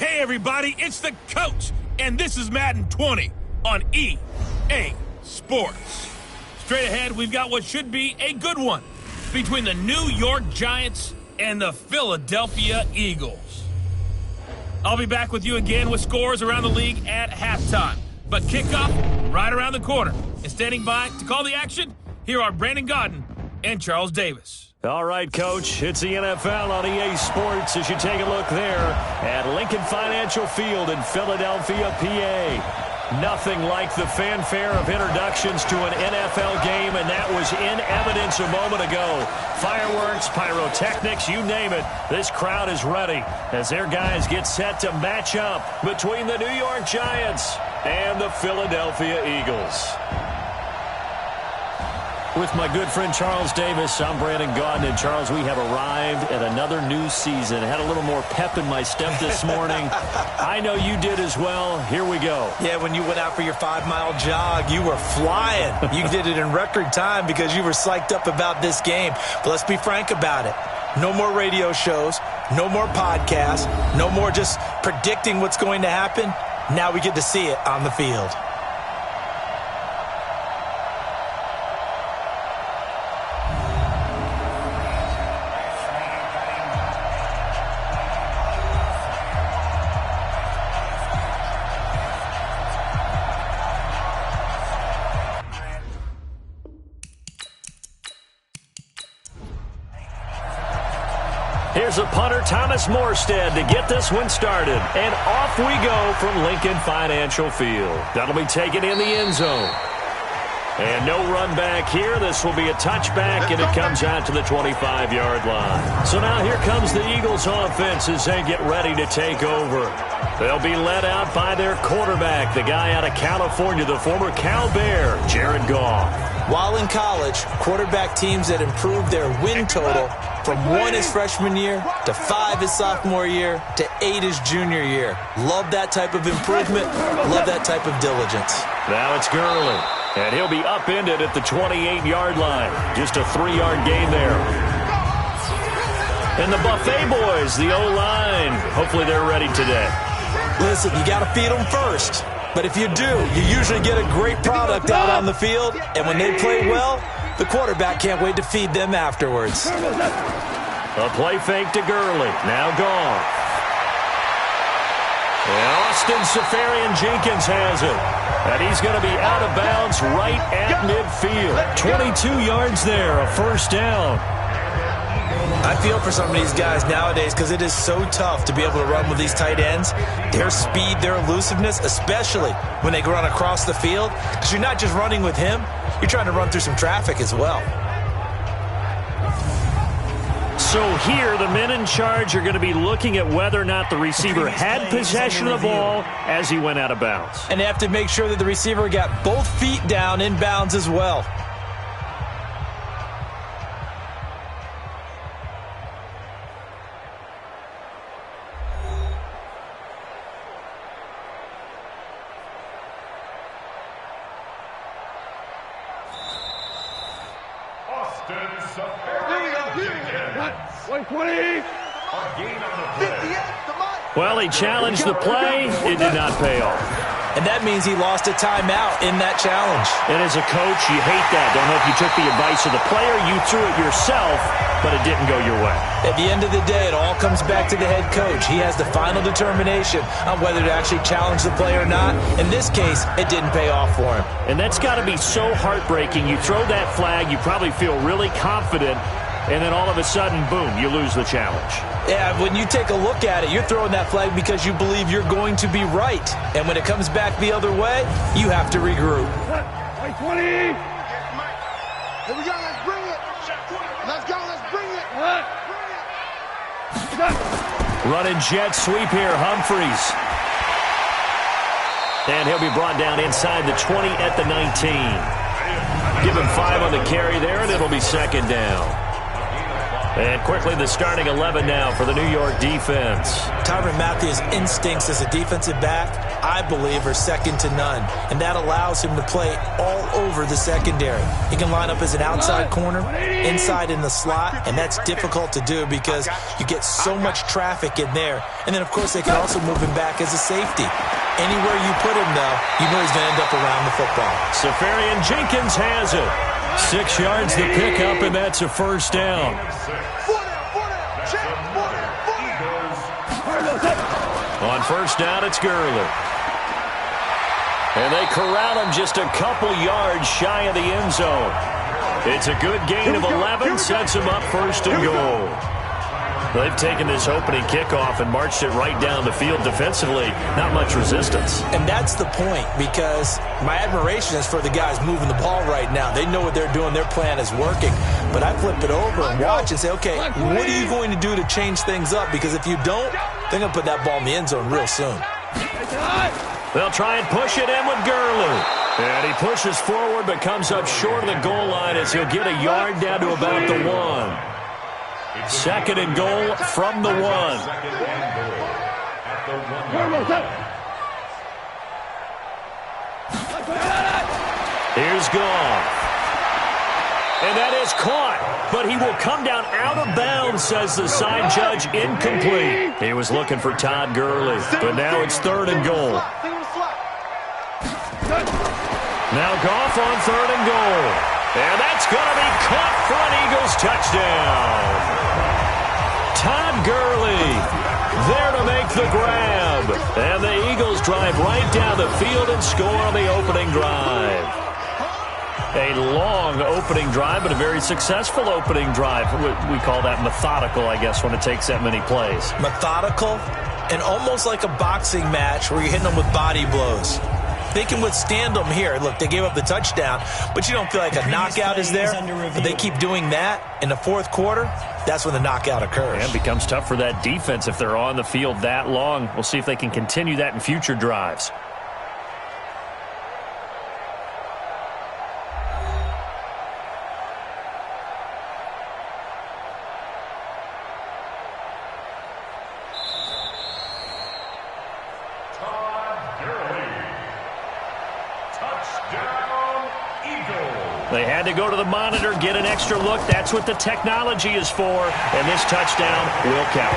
Hey everybody, it's the coach, and this is Madden 20 on EA Sports. Straight ahead, we've got what should be a good one between the New York Giants and the Philadelphia Eagles. I'll be back with you again with scores around the league at halftime. But kickoff right around the corner. And standing by to call the action, here are Brandon Godden and Charles Davis. All right, Coach, it's the NFL on EA Sports as you take a look there at Lincoln Financial Field in Philadelphia, PA. Nothing like the fanfare of introductions to an NFL game, and that was in evidence a moment ago. Fireworks, pyrotechnics, you name it. This crowd is ready as their guys get set to match up between the New York Giants and the Philadelphia Eagles. With my good friend Charles Davis, I'm Brandon Gaudin. And Charles, we have arrived at another new season. Had a little more pep in my step this morning. I know you did as well. Here we go. Yeah, when you went out for your 5-mile jog, you were flying. You did it in record time because you were psyched up about this game. But let's be frank about it. No more radio shows, no more podcasts, no more just predicting what's going to happen. Now we get to see it on the field. Here's a punter, Thomas Morstead, to get this one started. And off we go from Lincoln Financial Field. That'll be taken in the end zone. And no run back here. This will be a touchback, and it comes out to the 25-yard line. So now here comes the Eagles offense as they get ready to take over. They'll be led out by their quarterback, the guy out of California, the former Cal Bear, Jared Goff. While in college, quarterback teams that improved their win total from 1 his freshman year to 5 his sophomore year to 8 his junior year. Love that type of improvement. Love that type of diligence. Now it's Gurley, and he'll be upended at the 28-yard line. Just a 3-yard gain there. And the Buffet boys, the O-line, hopefully they're ready today. Listen, you got to feed them first. But if you do, you usually get a great product out on the field. And when they play well, the quarterback can't wait to feed them afterwards. A play fake to Gurley. Now gone. And Austin Seferian-Jenkins has it. And he's going to be out of bounds right at midfield. 22 yards there, a first down. I feel for some of these guys nowadays because it is so tough to be able to run with these tight ends. Their speed, their elusiveness, especially when they run across the field. Because you're not just running with him, you're trying to run through some traffic as well. So here, the men in charge are going to be looking at whether or not the receiver had possession of the ball as he went out of bounds. And they have to make sure that the receiver got both feet down in bounds as well. Well, he challenged the play. It did not pay off. And that means he lost a timeout in that challenge. And as a coach, you hate that. Don't know if you took the advice of the player, you threw it yourself, but it didn't go your way. At the end of the day, it all comes back to the head coach. He has the final determination on whether to actually challenge the play or not. In this case, it didn't pay off for him. And that's got to be so heartbreaking. You throw that flag, you probably feel really confident, and then all of a sudden, boom, you lose the challenge. Yeah, when you take a look at it, you're throwing that flag because you believe you're going to be right. And when it comes back the other way, you have to regroup. 20. Here we go, let's bring it. Let's go, let's bring it. Running jet sweep here, Humphreys. And he'll be brought down inside the 20 at the 19. Give him 5 on the carry there, and it'll be second down. And quickly the starting 11 now for the New York defense. Tyrann Mathieu's instincts as a defensive back, I believe, are second to none. And that allows him to play all over the secondary. He can line up as an outside corner, inside in the slot, and that's difficult to do because you get so much traffic in there. And then, of course, they can also move him back as a safety. Anywhere you put him, though, you know he's going to end up around the football. Safarian Jenkins has it. 6 yards the pickup, and that's a first down. On first down, it's Gurley. And they corral him just a couple yards shy of the end zone. It's a good gain of 11, sets him up first and goal. They've taken this opening kickoff and marched it right down the field defensively. Not much resistance. And that's the point, because my admiration is for the guys moving the ball right now. They know what they're doing. Their plan is working. But I flip it over and watch and say, okay, what are you going to do to change things up? Because if you don't, they're going to put that ball in the end zone real soon. They'll try and push it in with Gurley. And he pushes forward but comes up short of the goal line as he'll get a yard down to about the 1. Second and goal from the 1. Here's Goff. And that is caught, but he will come down out of bounds, says the side judge, incomplete. He was looking for Todd Gurley, but now it's third and goal. Now Goff on third and goal. And that's going to be caught for an Eagles touchdown. Todd Gurley there to make the grab. And the Eagles drive right down the field and score on the opening drive. A long opening drive, but a very successful opening drive. We call that methodical, I guess, when it takes that many plays. Methodical and almost like a boxing match where you're hitting them with body blows. They can withstand them here. Look, they gave up the touchdown, but you don't feel like a knockout is there. But they keep doing that in the fourth quarter. That's when the knockout occurs. And it becomes tough for that defense if they're on the field that long. We'll see if they can continue that in future drives. They had to go to the monitor, get an extra look. That's what the technology is for. And this touchdown will count.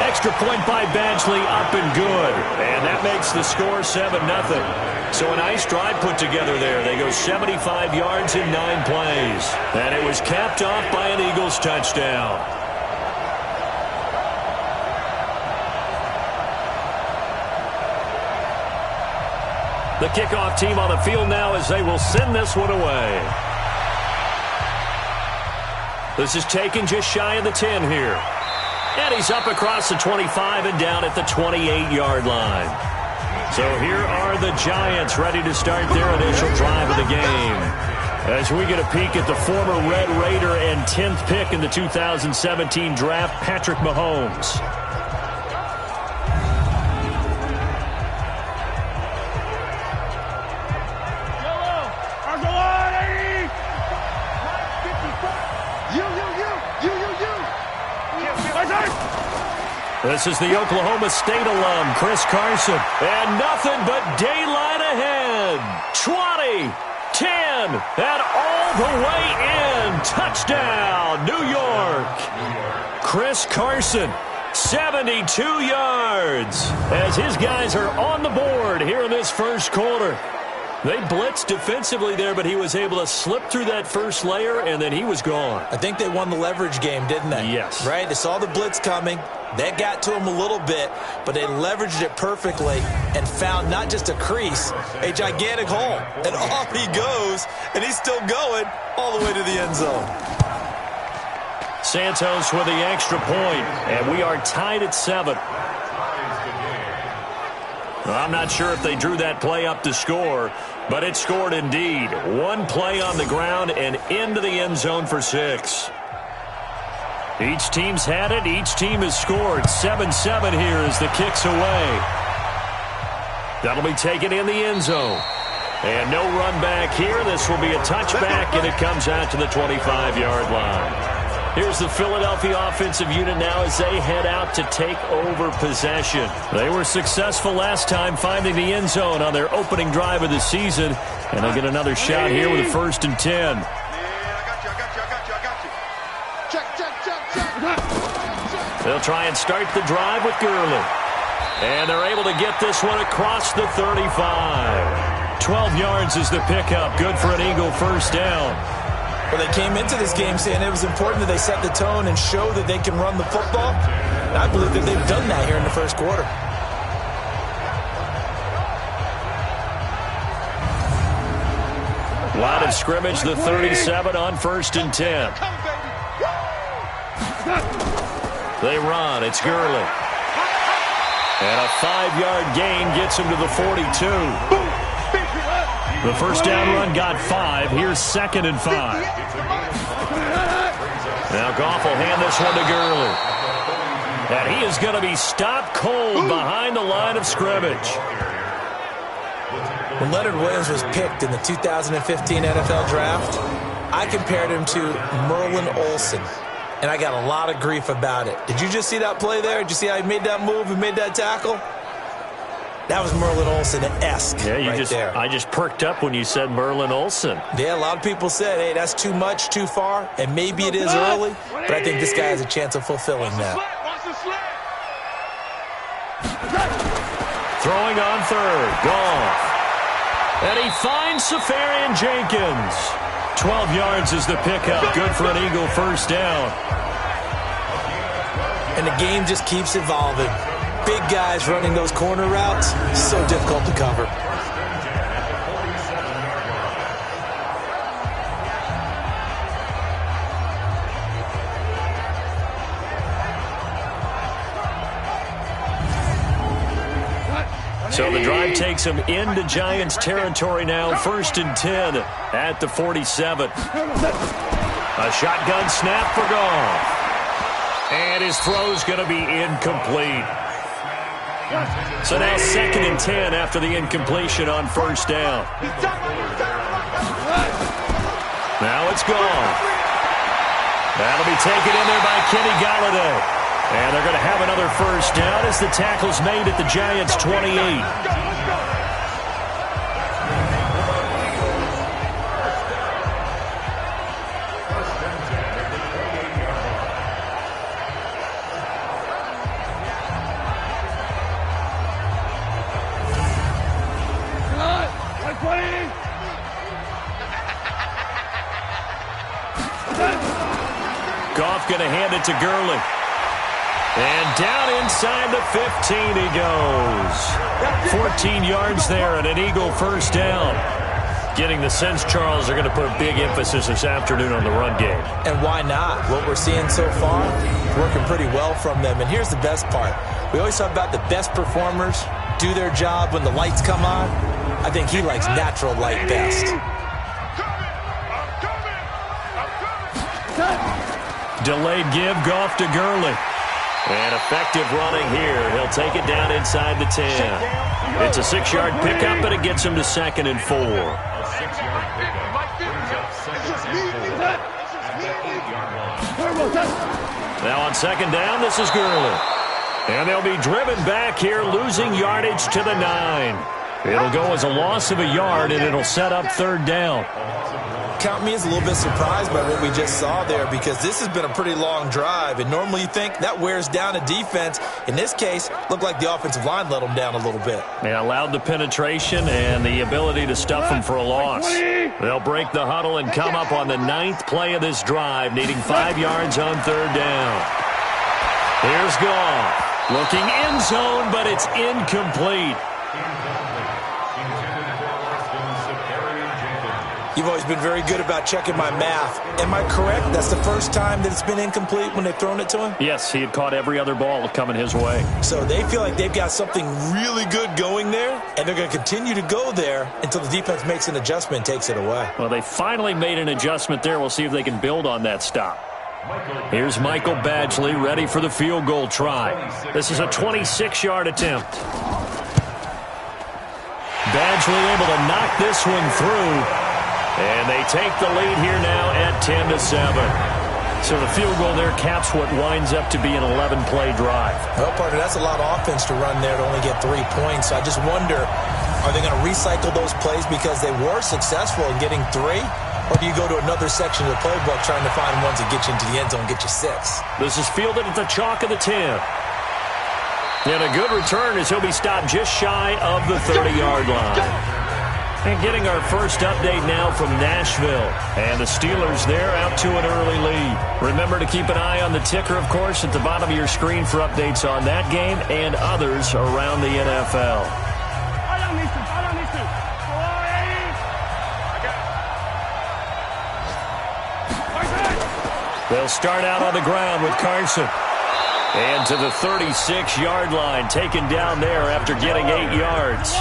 Extra point by Badgley, up and good. And that makes the score 7-0. So a nice drive put together there. They go 75 yards in 9 plays. And it was capped off by an Eagles touchdown. The kickoff team on the field now as they will send this one away. This is taken just shy of the 10 here. And he's up across the 25 and down at the 28-yard line. So here are the Giants ready to start their initial drive of the game. As we get a peek at the former Red Raider and 10th pick in the 2017 draft, Patrick Mahomes. This is the Oklahoma State alum, Chris Carson. And nothing but daylight ahead. 20, 10, and all the way in. Touchdown, New York. Chris Carson, 72 yards. As his guys are on the board here in this first quarter. They blitzed defensively there, but he was able to slip through that first layer, and then he was gone. I think they won the leverage game, didn't they? Yes. Right? They saw the blitz coming. That got to him a little bit, but they leveraged it perfectly and found not just a crease, a gigantic hole. And off he goes, and he's still going all the way to the end zone. Santos with the extra point, and we are tied at 7. I'm not sure if they drew that play up to score, but it scored indeed. One play on the ground and into the end zone for 6. Each team's had it. Each team has scored. 7-7 here as the kick's away. That'll be taken in the end zone. And no run back here. This will be a touchback, and it comes out to the 25-yard line. Here's the Philadelphia offensive unit now as they head out to take over possession. They were successful last time finding the end zone on their opening drive of the season, and they'll get another shot here with a 1st and 10. They'll try and start the drive with Gurley. And they're able to get this one across the 35. 12 yards is the pickup. Good for an Eagle 1st down. Well, they came into this game saying it was important that they set the tone and show that they can run the football. And I believe that they've done that here in the first quarter. Line of scrimmage, the 37 on 1st and 10. They run. It's Gurley. And a 5-yard gain gets him to the 42. The 1st down run got 5. Here's 2nd and 5. Now Goff will hand this one to Gurley. And he is going to be stopped cold behind the line of scrimmage. When Leonard Williams was picked in the 2015 NFL Draft, I compared him to Merlin Olsen. And I got a lot of grief about it. Did you just see that play there? Did you see how he made that move and made that tackle? That was Merlin Olsen-esque there. I just perked up when you said Merlin Olsen. Yeah, a lot of people said, hey, that's too much, too far, and maybe it is early, but I think this guy has a chance of fulfilling that. Throwing on 3rd, Goff. And he finds Safarian Jenkins. 12 yards is the pickup. Good for an Eagle 1st down. And the game just keeps evolving. Big guys running those corner routes, so difficult to cover. So the drive takes him into Giants territory now. 1st and 10 at the 47. A shotgun snap for Goff. And his throw's going to be incomplete. So now 2nd and 10 after the incompletion on 1st down. Now it's Goff. That'll be taken in there by Kenny Golladay. And they're going to have another 1st down as the tackle's made at the Giants' 28. Goff going to hand it to Gurley. And down inside the 15 he goes. 14 yards there and an Eagle 1st down. Getting the sense, Charles, they're going to put a big emphasis this afternoon on the run game. And why not? What we're seeing so far, working pretty well from them. And here's the best part. We always talk about the best performers do their job when the lights come on. I think he likes natural light best. Delayed give, Goff to Gurley. And effective running here. He'll take it down inside the 10. It's a 6-yard pickup, but it gets him to 2nd and 4. Now on 2nd down, this is Gurley. And they'll be driven back here, losing yardage to the 9. It'll go as a loss of a yard, and it'll set up 3rd down. Count me as a little bit surprised by what we just saw there, because this has been a pretty long drive, and normally you think that wears down a defense. In this case, looked like the offensive line let them down a little bit. They allowed the penetration and the ability to stuff them for a loss. They'll break the huddle and come up on the 9th play of this drive, needing 5 yards on 3rd down. Here's Goff. Looking end zone, but it's incomplete. You've always been very good about checking my math. Am I correct? That's the first time that it's been incomplete when they've thrown it to him? Yes, he had caught every other ball coming his way. So they feel like they've got something really good going there, and they're going to continue to go there until the defense makes an adjustment and takes it away. Well, they finally made an adjustment there. We'll see if they can build on that stop. Here's Michael Badgley ready for the field goal try. This is a 26-yard attempt. Badgley able to knock this one through. And they take the lead here now at 10-7. So the field goal there caps what winds up to be an 11-play drive. Well, partner, that's a lot of offense to run there to only get 3 points. So I just wonder, are they going to recycle those plays because they were successful in getting 3? Or do you go to another section of the playbook trying to find ones that get you into the end zone and get you 6? This is fielded at the chalk of the 10. And a good return as he'll be stopped just shy of the 30-yard line. And getting our first update now from Nashville. And the Steelers there out to an early lead. Remember to keep an eye on the ticker, of course, at the bottom of your screen for updates on that game and others around the NFL. They'll start out on the ground with Carson. And to the 36-yard line, taken down there after getting 8 yards.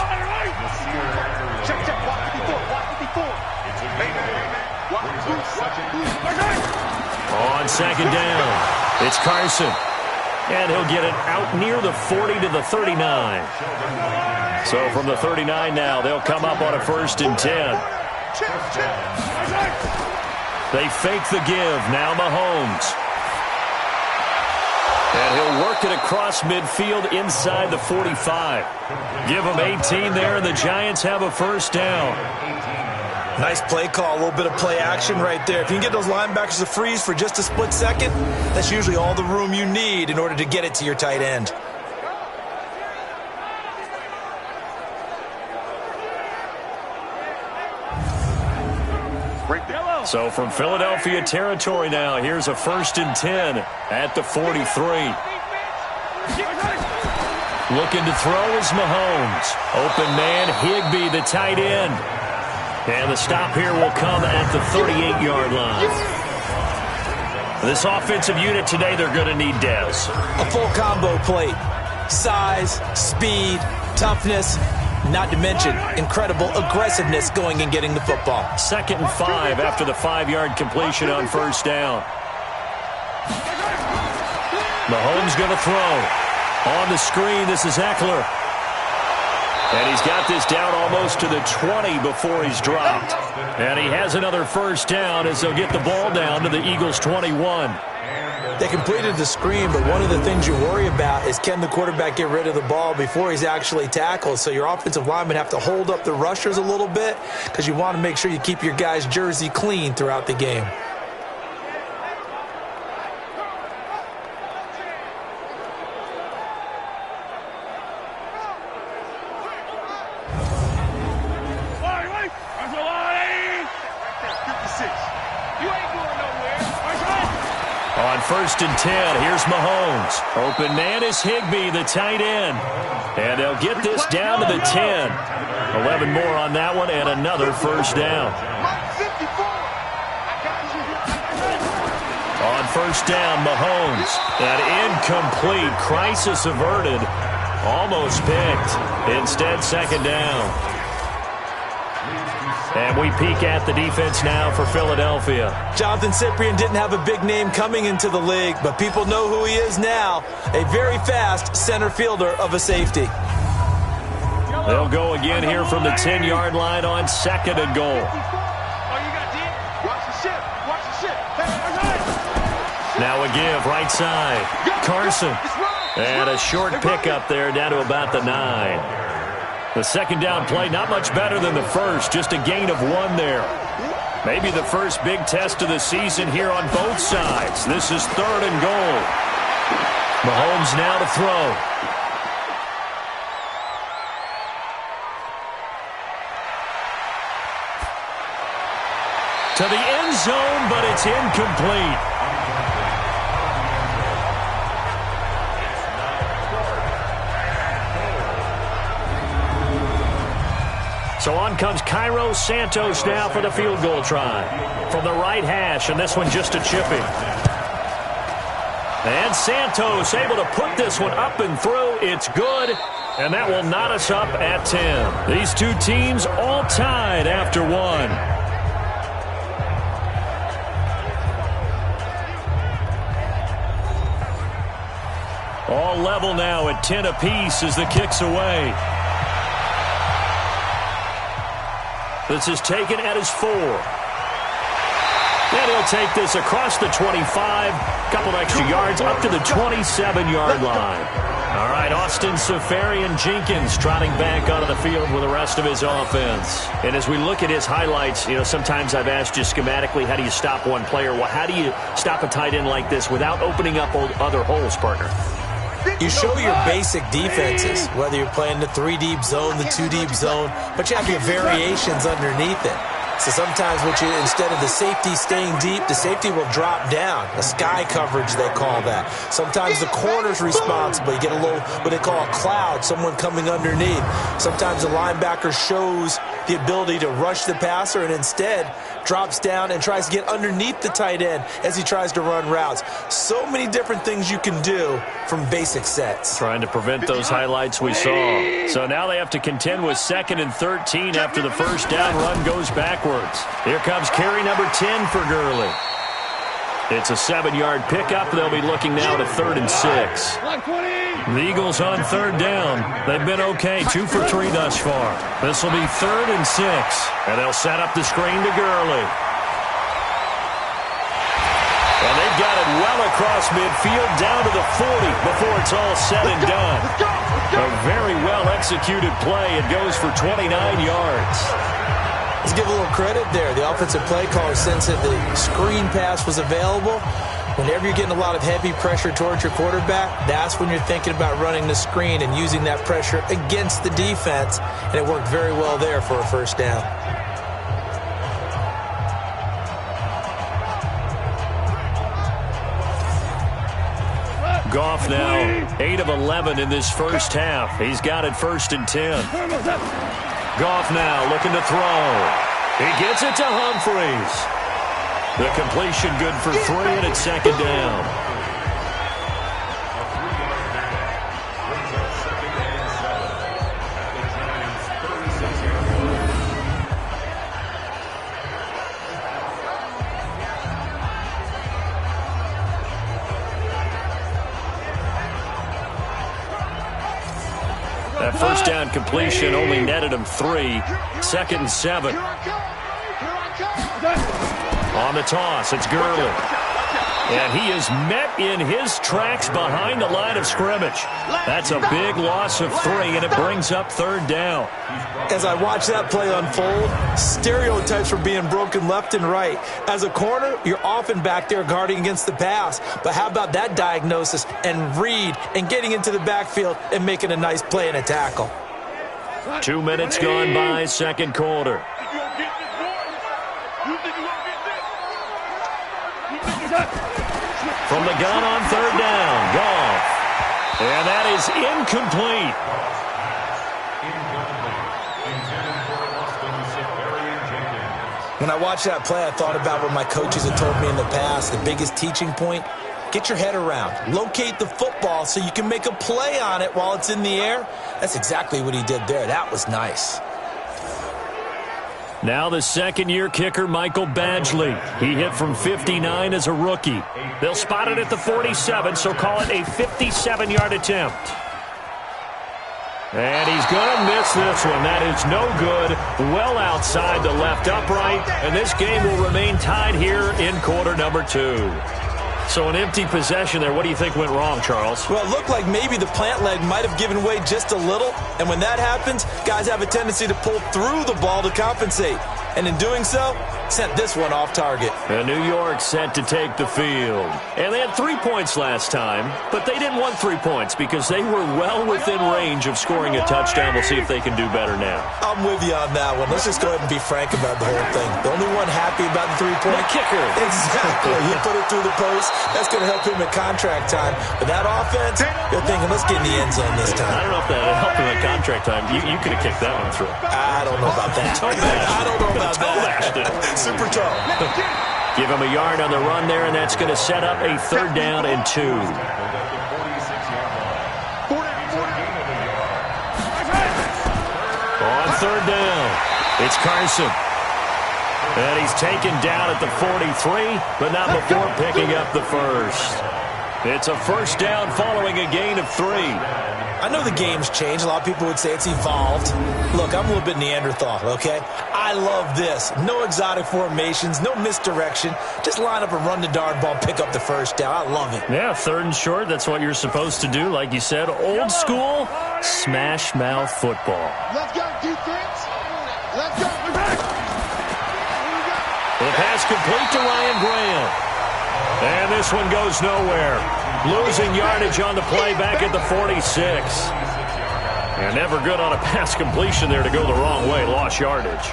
On second down, it's Carson. And he'll get it out near the 40 to the 39. So from the 39 now, they'll come up on a 1st and 10. They fake the give. Now Mahomes. And he'll work it across midfield inside the 45. Give him 18 there, and the Giants have a 1st down. Nice play call, a little bit of play action right there. If you can get those linebackers to freeze for just a split second, that's usually all the room you need in order to get it to your tight end. So from Philadelphia territory now, here's a 1st and 10 at the 43. Looking to throw is Mahomes. Open man, Higbee, the tight end. And the stop here will come at the 38-yard line. This offensive unit today, they're going to need Dez. A full combo plate. Size, speed, toughness, not to mention incredible aggressiveness going and getting the football. 2nd and 5 after the 5-yard completion on 1st down. Mahomes going to throw. On the screen, this is Eckler. And he's got this down almost to the 20 before he's dropped. And he has another 1st down as they'll get the ball down to the Eagles' 21. They completed the screen, but one of the things you worry about is can the quarterback get rid of the ball before he's actually tackled. So your offensive linemen have to hold up the rushers a little bit because you want to make sure you keep your guy's jersey clean throughout the game. On 1st and 10, here's Mahomes. Open man is Higbee, the tight end. And they'll get this down to the 10. 11 more on that one and another 1st down. On 1st down, Mahomes. An incomplete, crisis averted. Almost picked. Instead, 2nd down. And we peek at the defense now for Philadelphia. Jonathan Cyprien didn't have a big name coming into the league, but people know who he is now. A very fast center fielder of a safety. They'll go again here from the 10-yard line on 2nd and goal. Now a give, right side. Carson. And a short pickup there down to about the 9. The 2nd down play, not much better than the first, just a gain of 1 there. Maybe the first big test of the season here on both sides. This is 3rd and goal. Mahomes now to throw. To the end zone, but it's incomplete. So on comes Cairo Santos now for the field goal try. From the right hash, and this one just a chipping. And Santos able to put this one up and through. It's good, and that will knot us up at 10. These two teams all tied after 1. All level now at 10 apiece as the kick's away. This is taken at his 4. And he'll take this across the 25, couple extra yards up to the 27-yard line. All right, Austin Seferian-Jenkins trotting back onto the field with the rest of his offense. And as we look at his highlights, sometimes I've asked you schematically, how do you stop one player? Well, how do you stop a tight end like this without opening up other holes, partner? You show your basic defenses, whether you're playing the 3-deep zone, the 2-deep zone, but you have your variations underneath it. So sometimes instead of the safety staying deep, the safety will drop down. A sky coverage, they call that. Sometimes the corner's responsible. You get a little, what they call a cloud, someone coming underneath. Sometimes the linebacker shows the ability to rush the passer and instead drops down and tries to get underneath the tight end as he tries to run routes. So many different things you can do from basic sets. Trying to prevent those highlights we saw. So now they have to contend with 2nd and 13 after the first down run goes backwards. Here comes carry number 10 for Gurley. It's a 7-yard pickup. They'll be looking now to 3rd and 6. The Eagles on 3rd down. They've been okay, 2 for 3 thus far. This will be 3rd and 6. And they'll set up the screen to Gurley. And they've got it well across midfield down to the 40 before it's all said and done. A very well-executed play. It goes for 29 yards. Let's give a little credit there. The offensive play caller sensed that the screen pass was available. Whenever you're getting a lot of heavy pressure towards your quarterback, that's when you're thinking about running the screen and using that pressure against the defense. And it worked very well there for a first down. Goff now 8 of 11 in this first half. He's got it 1st and 10. Goff now looking to throw. He gets it to Humphreys. The completion good for 3, and it's 2nd down. That first down completion only netted him 3. 2nd and 7. On the toss, it's Gurley. And he is met in his tracks behind the line of scrimmage. That's a big loss of 3, and it brings up 3rd down. As I watch that play unfold, stereotypes were being broken left and right. As a corner, you're often back there guarding against the pass. But how about that diagnosis and read and getting into the backfield and making a nice play and a tackle? 2 minutes gone by, 2nd quarter. From the gun on 3rd down, Goff. And that is incomplete. When I watched that play, I thought about what my coaches had told me in the past. The biggest teaching point, get your head around. Locate the football so you can make a play on it while it's in the air. That's exactly what he did there. That was nice. Now the 2nd-year kicker, Michael Badgley. He hit from 59 as a rookie. They'll spot it at the 47, so call it a 57-yard attempt. And he's going to miss this one. That is no good. Well outside the left upright. And this game will remain tied here in quarter number 2. So an empty possession there. What do you think went wrong, Charles? Well, it looked like maybe the plant leg might have given way just a little. And when that happens, guys have a tendency to pull through the ball to compensate. And in doing so, sent this one off target. And New York set to take the field. And they had 3 points last time, but they didn't want 3 points because they were well within range of scoring a touchdown. We'll see if they can do better now. I'm with you on that one. Let's just go ahead and be frank about the whole thing. The only one happy about the 3-point. The kicker. Exactly. He put it through the post. That's going to help him at contract time. But that offense, you're thinking, let's get in the end zone this time. I don't know if that helped him at contract time. You could have kicked that one through. I don't know about that. I don't know about that. Super tall. Give him a yard on the run there, and that's going to set up a 3rd down and 2. On 3rd down, it's Carson. And he's taken down at the 43, but not before picking up the first. It's a 1st down following a gain of 3. I know the game's changed. A lot of people would say it's evolved. Look, I'm a little bit Neanderthal, okay? I love this. No exotic formations, no misdirection. Just line up and run the darn ball, pick up the first down. I love it. Yeah, 3rd and short. That's what you're supposed to do. Like you said, old school smash mouth football. Let's go, defense. Let's go. The pass complete to Ryan Graham. And this one goes nowhere. Losing yardage on the play back at the 46. And never good on a pass completion there to go the wrong way. Lost yardage.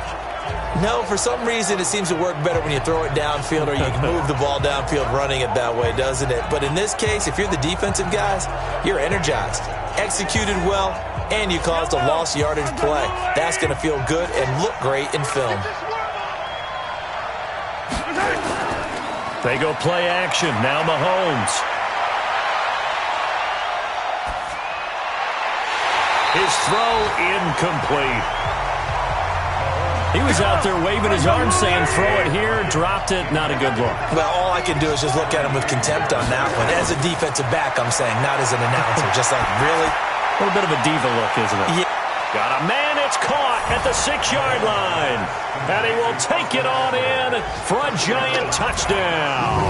No, for some reason it seems to work better when you throw it downfield or you can move the ball downfield running it that way, doesn't it? But in this case, if you're the defensive guys, you're energized, executed well, and you caused a lost yardage play. That's going to feel good and look great in film. They go play action. Now Mahomes. His throw incomplete. He was out there waving his arms saying throw it here, dropped it, not a good look. Well, all I can do is just look at him with contempt on that one. As a defensive back, I'm saying, not as an announcer. Just like, really? A little bit of a diva look, isn't it? Yeah. Got a man, it's caught at the 6-yard line. And he will take it on in for a giant touchdown.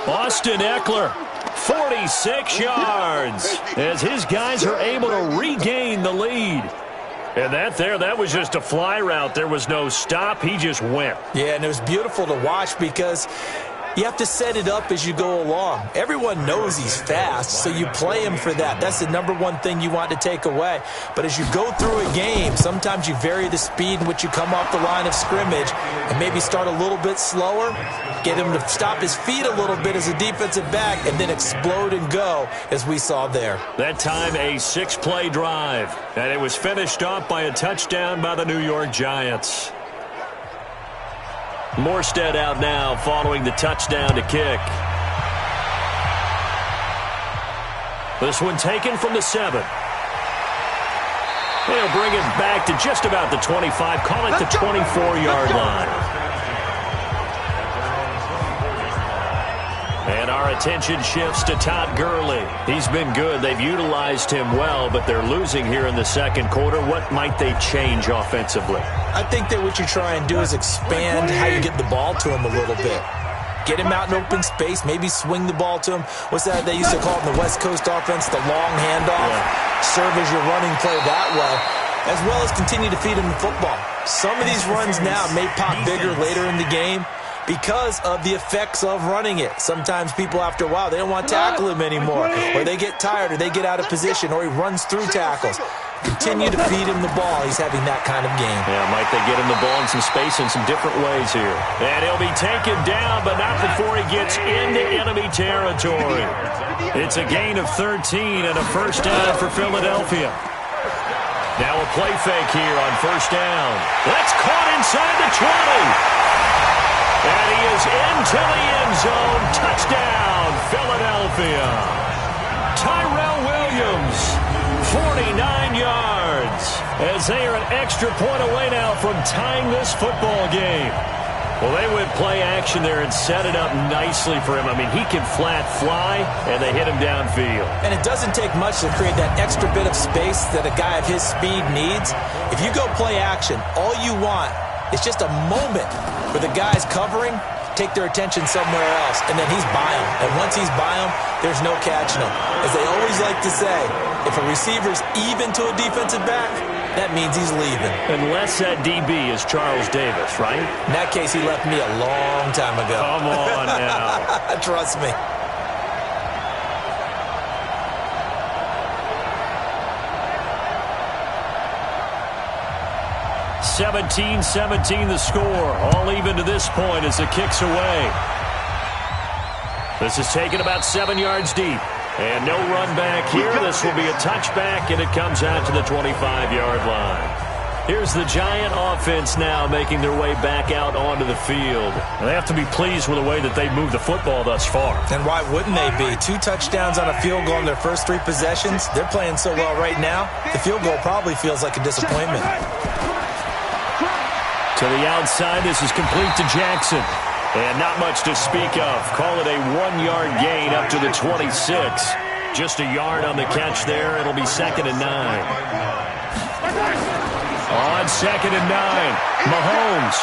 Austin Eckler, 46 yards, as his guys are able to regain the lead. And that was just a fly route. There was no stop. He just went. Yeah, and it was beautiful to watch because you have to set it up as you go along. Everyone knows he's fast, so you play him for that. That's the number one thing you want to take away. But as you go through a game, sometimes you vary the speed in which you come off the line of scrimmage and maybe start a little bit slower, get him to stop his feet a little bit as a defensive back, and then explode and go, as we saw there. That time, a 6-play drive, and it was finished off by a touchdown by the New York Giants. Morstead out now following the touchdown to kick. This one taken from the 7. They'll bring it back to just about the 25. Call it the 24-yard line. And our attention shifts to Todd Gurley. He's been good. They've utilized him well, but they're losing here in the second quarter. What might they change offensively? I think that what you try and do is expand how you get the ball to him a little bit. Get him out in open space, maybe swing the ball to him. What's that they used to call it in the West Coast offense, the long handoff? Yeah. Serve as your running play that way, as well as continue to feed him the football. Some of these runs now may pop bigger later in the game because of the effects of running it. Sometimes people, after a while, they don't want to tackle him anymore, or they get tired, or they get out of position, or he runs through tackles. Continue to feed him the ball. He's having that kind of game. Yeah, might they get him the ball in some space in some different ways here. And he'll be taken down, but not before he gets into enemy territory. It's a gain of 13 and a first down for Philadelphia. Now a play fake here on first down. That's caught inside the 20. And he is into the end zone. Touchdown, Philadelphia. Tyrell Williams, 49 yards, as they are an extra point away now from tying this football game. Well, they went play action there and set it up nicely for him. I mean, he can flat fly, and they hit him downfield. And it doesn't take much to create that extra bit of space that a guy of his speed needs. If you go play action, all you want is just a moment where the guy's covering, take their attention somewhere else, and then he's by him. And once he's by him, there's no catching him. As they always like to say, if a receiver's even to a defensive back, that means he's leaving. Unless that DB is Charles Davis, right? In that case, he left me a long time ago. Come on now. Trust me. (17-17) the score. All even to this point as the kick's away. This is taken about 7 yards deep. And no run back here. This will be a touchback, and it comes out to the 25-yard line. Here's the Giant offense now making their way back out onto the field. And they have to be pleased with the way that they've moved the football thus far. And why wouldn't they be? 2 touchdowns on a field goal in their first 3 possessions. They're playing so well right now, the field goal probably feels like a disappointment. To the outside, this is complete to Jackson. And not much to speak of. Call it a 1-yard gain up to the 26. Just a yard on the catch there. It'll be 2nd and 9. On 2nd and 9, Mahomes.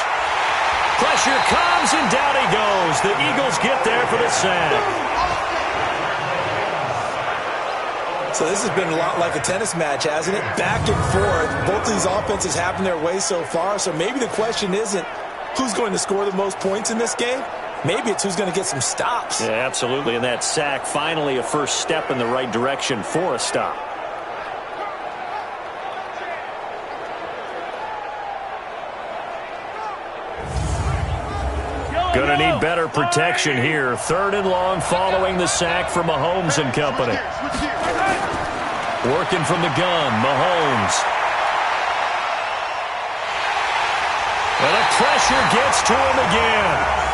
Pressure comes, and down he goes. The Eagles get there for the sack. So this has been a lot like a tennis match, hasn't it? Back and forth. Both these offenses having their way so far. So maybe the question isn't who's going to score the most points in this game. Maybe it's who's going to get some stops. Yeah, absolutely. And that sack, finally a first step in the right direction for a stop. Going to need better protection here. 3rd and long following the sack for Mahomes and company. Working from the gun, Mahomes. And the pressure gets to him again.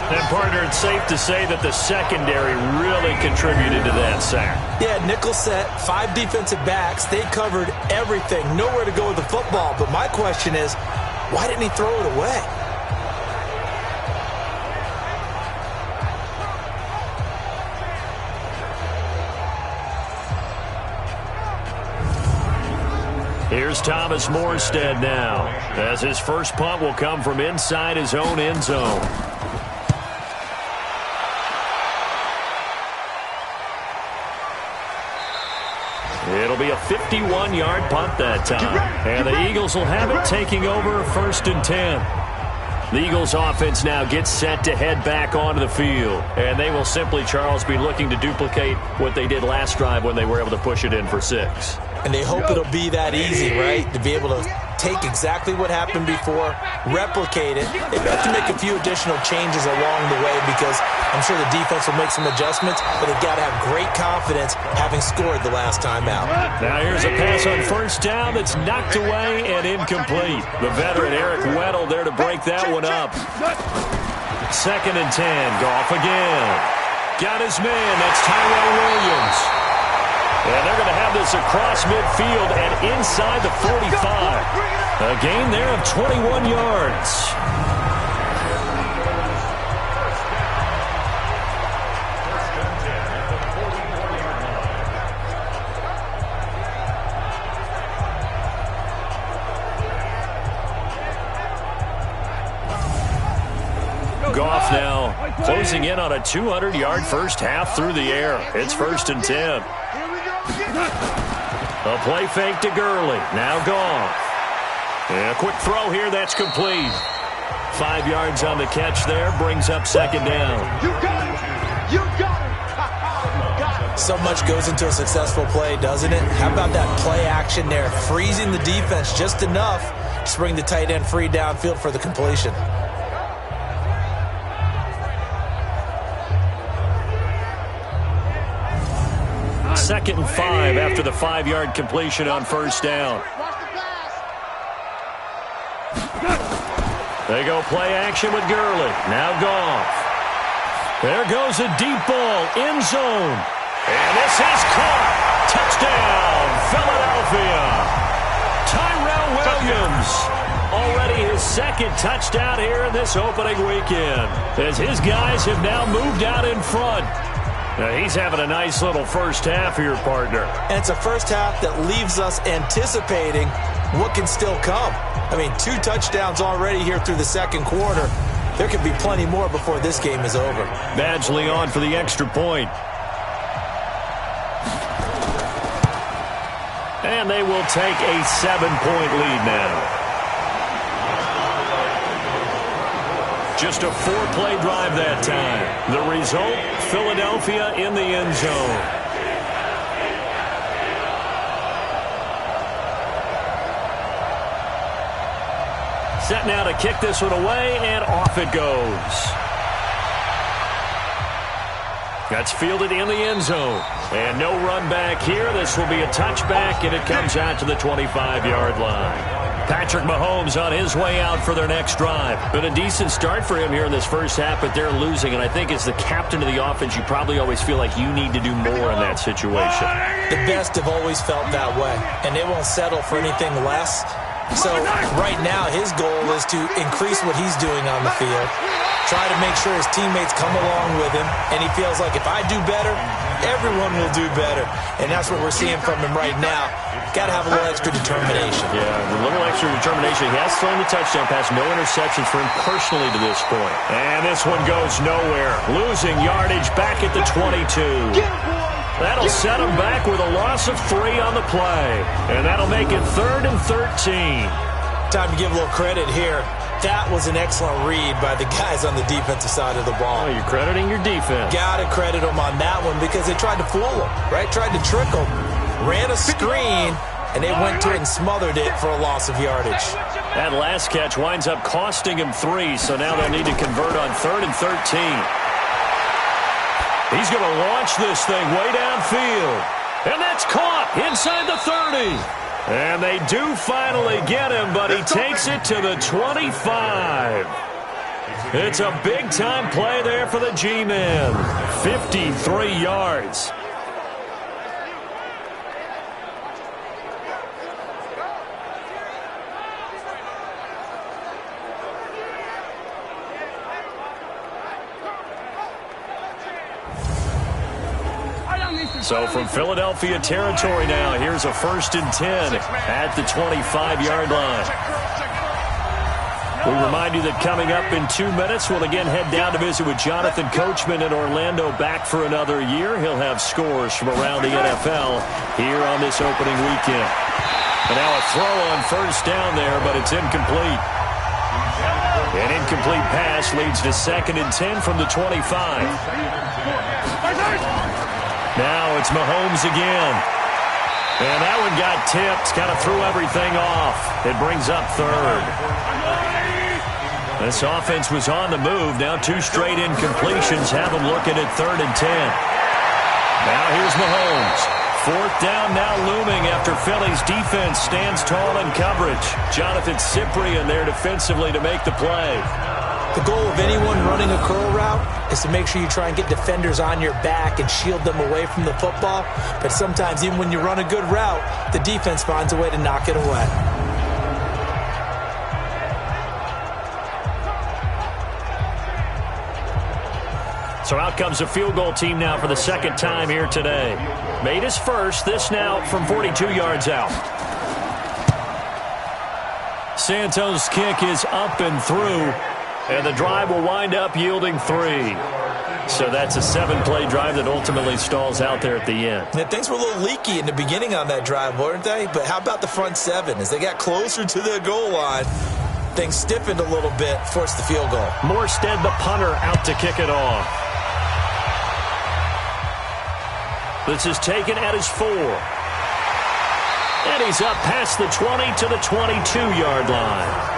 And, partner, it's safe to say that the secondary really contributed to that sack. Yeah, nickel set, 5 defensive backs. They covered everything. Nowhere to go with the football. But my question is, why didn't he throw it away? Here's Thomas Morstead now, as his first punt will come from inside his own end zone. It'll be a 51-yard punt that time. And the Eagles will have it, taking over 1st and 10. The Eagles offense now gets set to head back onto the field. And they will simply, Charles, be looking to duplicate what they did last drive when they were able to push it in for 6. And they hope it'll be that easy, right? To be able to take exactly what happened before, replicate it. They have to make a few additional changes along the way because I'm sure the defense will make some adjustments, but they've got to have great confidence having scored the last time out. Now here's a pass on 1st down that's knocked away and incomplete. The veteran Eric Weddle there to break that one up. 2nd and 10, Goff again. Got his man, that's Tyrell Williams. And they're going to have this across midfield and inside the 45. A gain there of 21 yards. Goff now closing in on a 200-yard first half through the air. It's 1st and 10. A play fake to Gurley. Now Goff. And a quick throw here. That's complete. 5 yards on the catch there. Brings up 2nd down. You got it. You got it. So much goes into a successful play, doesn't it? How about that play action there? Freezing the defense just enough to bring the tight end free downfield for the completion. 2nd and 5 after the 5-yard completion on 1st down. They go play action with Gurley. Now Goff. There goes a deep ball. End zone. And this is caught. Touchdown, Philadelphia. Tyrell Williams. Already his 2nd touchdown here in this opening weekend, as his guys have now moved out in front. Now he's having a nice little first half here, partner. And it's a first half that leaves us anticipating what can still come. I mean, 2 touchdowns already here through the 2nd quarter. There could be plenty more before this game is over. Badgley on for the extra point. And they will take a 7-point lead now. Just a 4-play drive that time. The result, Philadelphia in the end zone. Set now to kick this one away, and off it goes. That's fielded in the end zone. And no run back here. This will be a touchback, and it comes out to the 25-yard line. Patrick Mahomes on his way out for their next drive. Been a decent start for him here in this first half, but they're losing. And I think as the captain of the offense, you probably always feel like you need to do more in that situation. The best have always felt that way, and they won't settle for anything less. So right now his goal is to increase what he's doing on the field, try to make sure his teammates come along with him, and he feels like if I do better, everyone will do better. And that's what we're seeing from him right now. Got to have a little extra determination. Yeah, a little extra determination. He has thrown the touchdown pass, no interceptions for him personally to this point. And this one goes nowhere. Losing yardage back at the 22. That'll set him back with a loss of 3 on the play. And that'll make it 3rd and 13. Time to give a little credit here. That was an excellent read by the guys on the defensive side of the ball. Oh, you're crediting your defense. Got to credit them on that one because they tried to fool him, right? Tried to trick him. Ran a screen, and they went to it and smothered it for a loss of yardage. That last catch winds up costing him 3, so now they'll need to convert on 3rd and 13. He's going to launch this thing way downfield. And that's caught inside the 30. And they do finally get him, but he takes it to the 25. It's a big-time play there for the G-Men. 53 yards. So from Philadelphia territory now, here's a 1st and 10 at the 25-yard line. We remind you that coming up in 2 minutes, we'll again head down to visit with Jonathan Coachman in Orlando, back for another year. He'll have scores from around the NFL here on this opening weekend. And now a throw on 1st down there, but it's incomplete. An incomplete pass leads to 2nd and 10 from the 25. Now it's Mahomes again. And that one got tipped, kind of threw everything off. It brings up 3rd. This offense was on the move. Now 2 straight incompletions have them looking at 3rd and 10. Now here's Mahomes. 4th down now looming after Philly's defense stands tall in coverage. Jonathan Cyprien there defensively to make the play. The goal of anyone running a curl route is to make sure you try and get defenders on your back and shield them away from the football. But sometimes even when you run a good route, the defense finds a way to knock it away. So out comes a field goal team now for the 2nd time here today. Made his first, this now from 42 yards out. Santos' kick is up and through. And the drive will wind up yielding 3. So that's a 7-play drive that ultimately stalls out there at the end. Yeah, things were a little leaky in the beginning on that drive, weren't they? But how about the front 7? As they got closer to the goal line, things stiffened a little bit, forced the field goal. Morstead, the punter, out to kick it off. This is taken at his 4. And he's up past the 20 to the 22-yard line.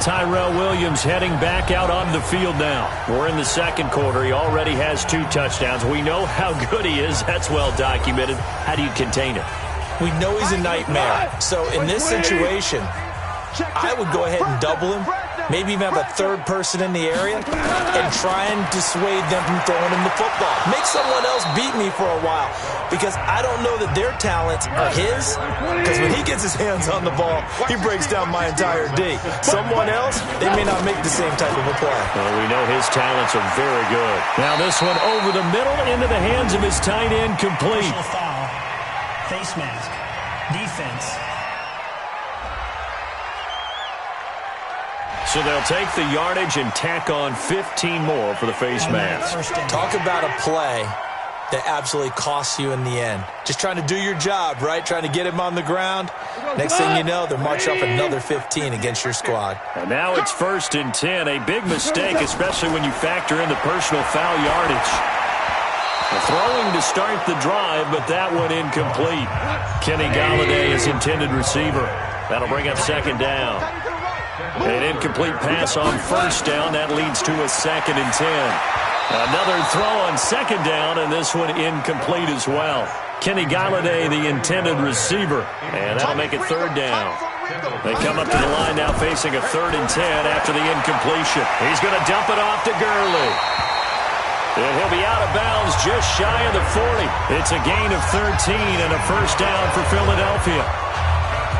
Tyrell Williams heading back out onto the field now. We're in the 2nd quarter. He already has 2 touchdowns. We know how good he is. That's well documented. How do you contain him? We know he's a nightmare. So in this situation, I would go ahead and double him. Maybe even have a 3rd person in the area and try and dissuade them from throwing him the football. Make someone else beat me for a while because I don't know that their talents are his, because when he gets his hands on the ball, he breaks down my entire D. Someone else, they may not make the same type of a play. Well, we know his talents are very good. Now this one over the middle into the hands of his tight end, complete. Foul, face mask, defense. So they'll take the yardage and tack on 15 more for the face mask. Talk about a play that absolutely costs you in the end. Just trying to do your job, right? Trying to get him on the ground. Next thing you know, they're marching off another 15 against your squad. And now it's 1st and 10. A big mistake, especially when you factor in the personal foul yardage. Throwing to start the drive, but that one incomplete. Kenny Galladay is intended receiver. That'll bring up 2nd down. An incomplete pass on 1st down. That leads to a 2nd and 10. Another throw on 2nd down, and this one incomplete as well. Kenny Galladay, the intended receiver, and that'll make it 3rd down. They come up to the line now facing a 3rd and 10 after the incompletion. He's going to dump it off to Gurley. And he'll be out of bounds just shy of the 40. It's a gain of 13 and a first down for Philadelphia.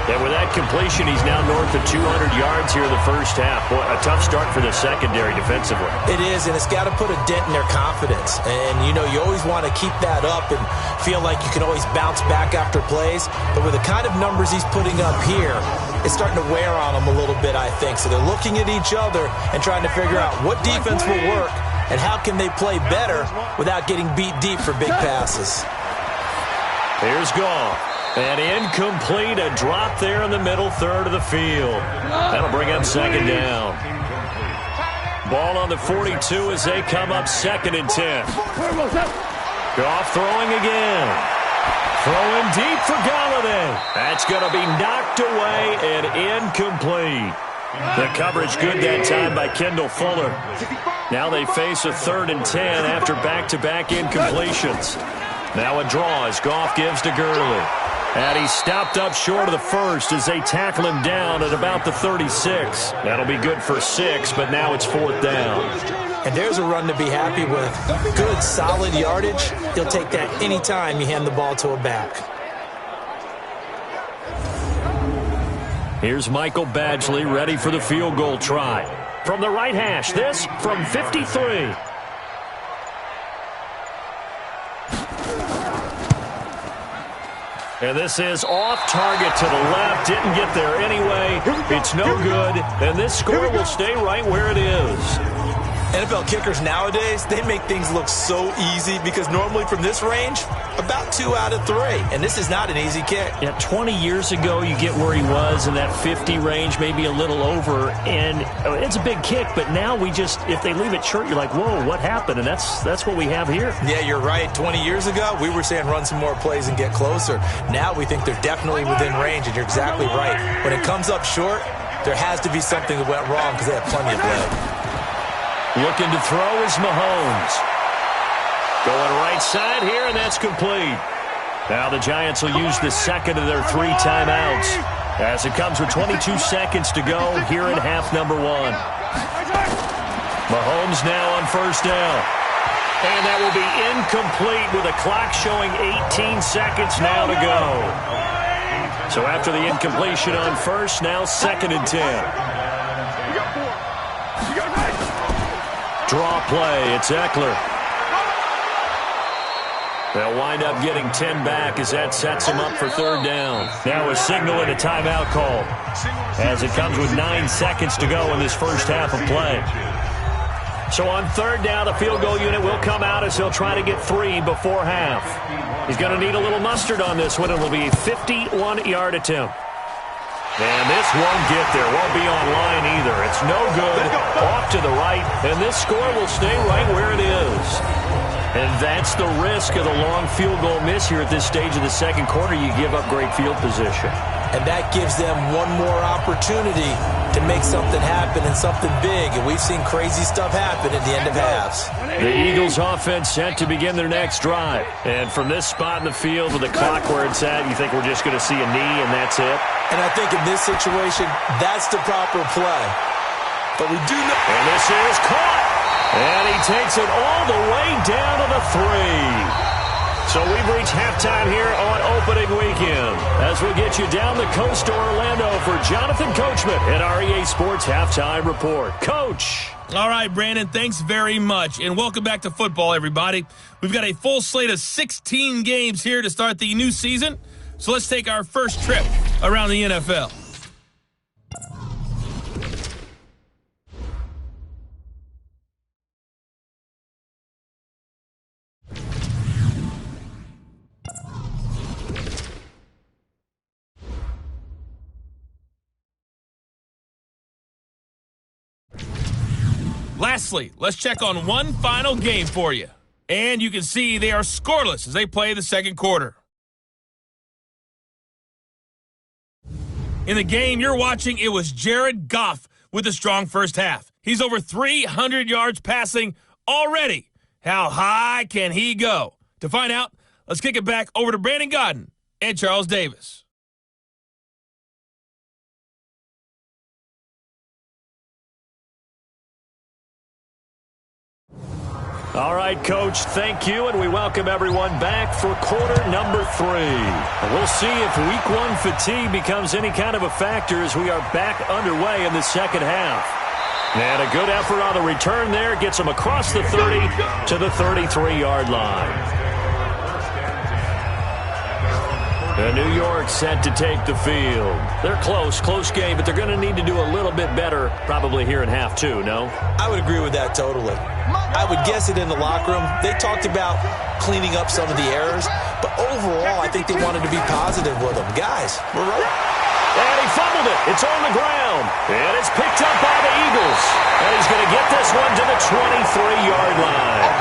And with that completion, he's now north of 200 yards here in the first half. Boy, a tough start for the secondary defensively. It is, and it's got to put a dent in their confidence. And, you always want to keep that up and feel like you can always bounce back after plays. But with the kind of numbers he's putting up here, it's starting to wear on them a little bit, I think. So they're looking at each other and trying to figure out what defense will work and how can they play better without getting beat deep for big passes. Here's Goff. And incomplete, a drop there in the middle third of the field. That'll bring up second down. Ball on the 42 as they come up 2nd and 10. Goff throwing again. Throwing deep for Galladay. That's going to be knocked away and incomplete. The coverage good that time by Kendall Fuller. Now they face a 3rd and 10 after back-to-back incompletions. Now a draw as Goff gives to Gurley. And he's stopped up short of the first as they tackle him down at about the 36. That'll be good for 6, but now it's 4th down. And there's a run to be happy with. Good, solid yardage. You'll take that any time you hand the ball to a back. Here's Michael Badgley ready for the field goal try. From the right hash, this from 53. And this is off target to the left. Didn't get there anyway. It's no good. And this score will stay right where it is. NFL kickers nowadays, they make things look so easy because normally from this range, about 2 out of 3. And this is not an easy kick. Yeah, 20 years ago, you get where he was in that 50 range, maybe a little over. And it's a big kick, but now we just, if they leave it short, you're like, whoa, what happened? And that's what we have here. Yeah, you're right. 20 years ago, we were saying run some more plays and get closer. Now we think they're definitely within range, and you're exactly right. When it comes up short, there has to be something that went wrong because they have plenty of leg. Looking to throw is Mahomes. Going right side here, and that's complete. Now the Giants will use the second of their 3 timeouts as it comes with 22 seconds to go here in half number 1. Mahomes now on first down. And that will be incomplete with a clock showing 18 seconds now to go. So after the incompletion on first, now 2nd and 10. Draw play, it's Eckler. They'll wind up getting 10 back as that sets them up for 3rd down. Now a signal and a timeout call as it comes with 9 seconds to go in this first half of play. So on 3rd down, the field goal unit will come out as they'll try to get 3 before half. He's going to need a little mustard on this one. It'll be a 51-yard attempt. And this won't get there. Won't be on line either. It's no good. Off to the right. And this score will stay right where it is. And that's the risk of the long field goal miss here at this stage of the second quarter. You give up great field position. And that gives them one more opportunity to make something happen and something big. And we've seen crazy stuff happen at the end of halves. The Eagles offense set to begin their next drive. And from this spot in the field with the clock where it's at, you think we're just going to see a knee and that's it? And I think in this situation, that's the proper play. But we do know. And this is caught. And he takes it all the way down to the 3. So we've reached halftime here on opening weekend as we get you down the coast to Orlando for Jonathan Coachman at our EA Sports Halftime Report. Coach. All right, Brandon, thanks very much. And welcome back to football, everybody. We've got a full slate of 16 games here to start the new season. So let's take our first trip around the NFL. Lastly, let's check on one final game for you. And you can see they are scoreless as they play the second quarter. In the game you're watching, it was Jared Goff with a strong first half. He's over 300 yards passing already. How high can he go? To find out, let's kick it back over to Brandon Godden and Charles Davis. All right, Coach, thank you, and we welcome everyone back for quarter number 3. We'll see if week 1 fatigue becomes any kind of a factor as we are back underway in the second half. And a good effort on the return there gets them across the 30 to the 33-yard line. And New York set to take the field. They're close game, but they're going to need to do a little bit better probably here in half 2, no? I would agree with that totally. I would guess it in the locker room. They talked about cleaning up some of the errors, but overall I think they wanted to be positive with them. Guys, we're right. And he fumbled it. It's on the ground. And it's picked up by the Eagles. And he's going to get this one to the 23-yard line.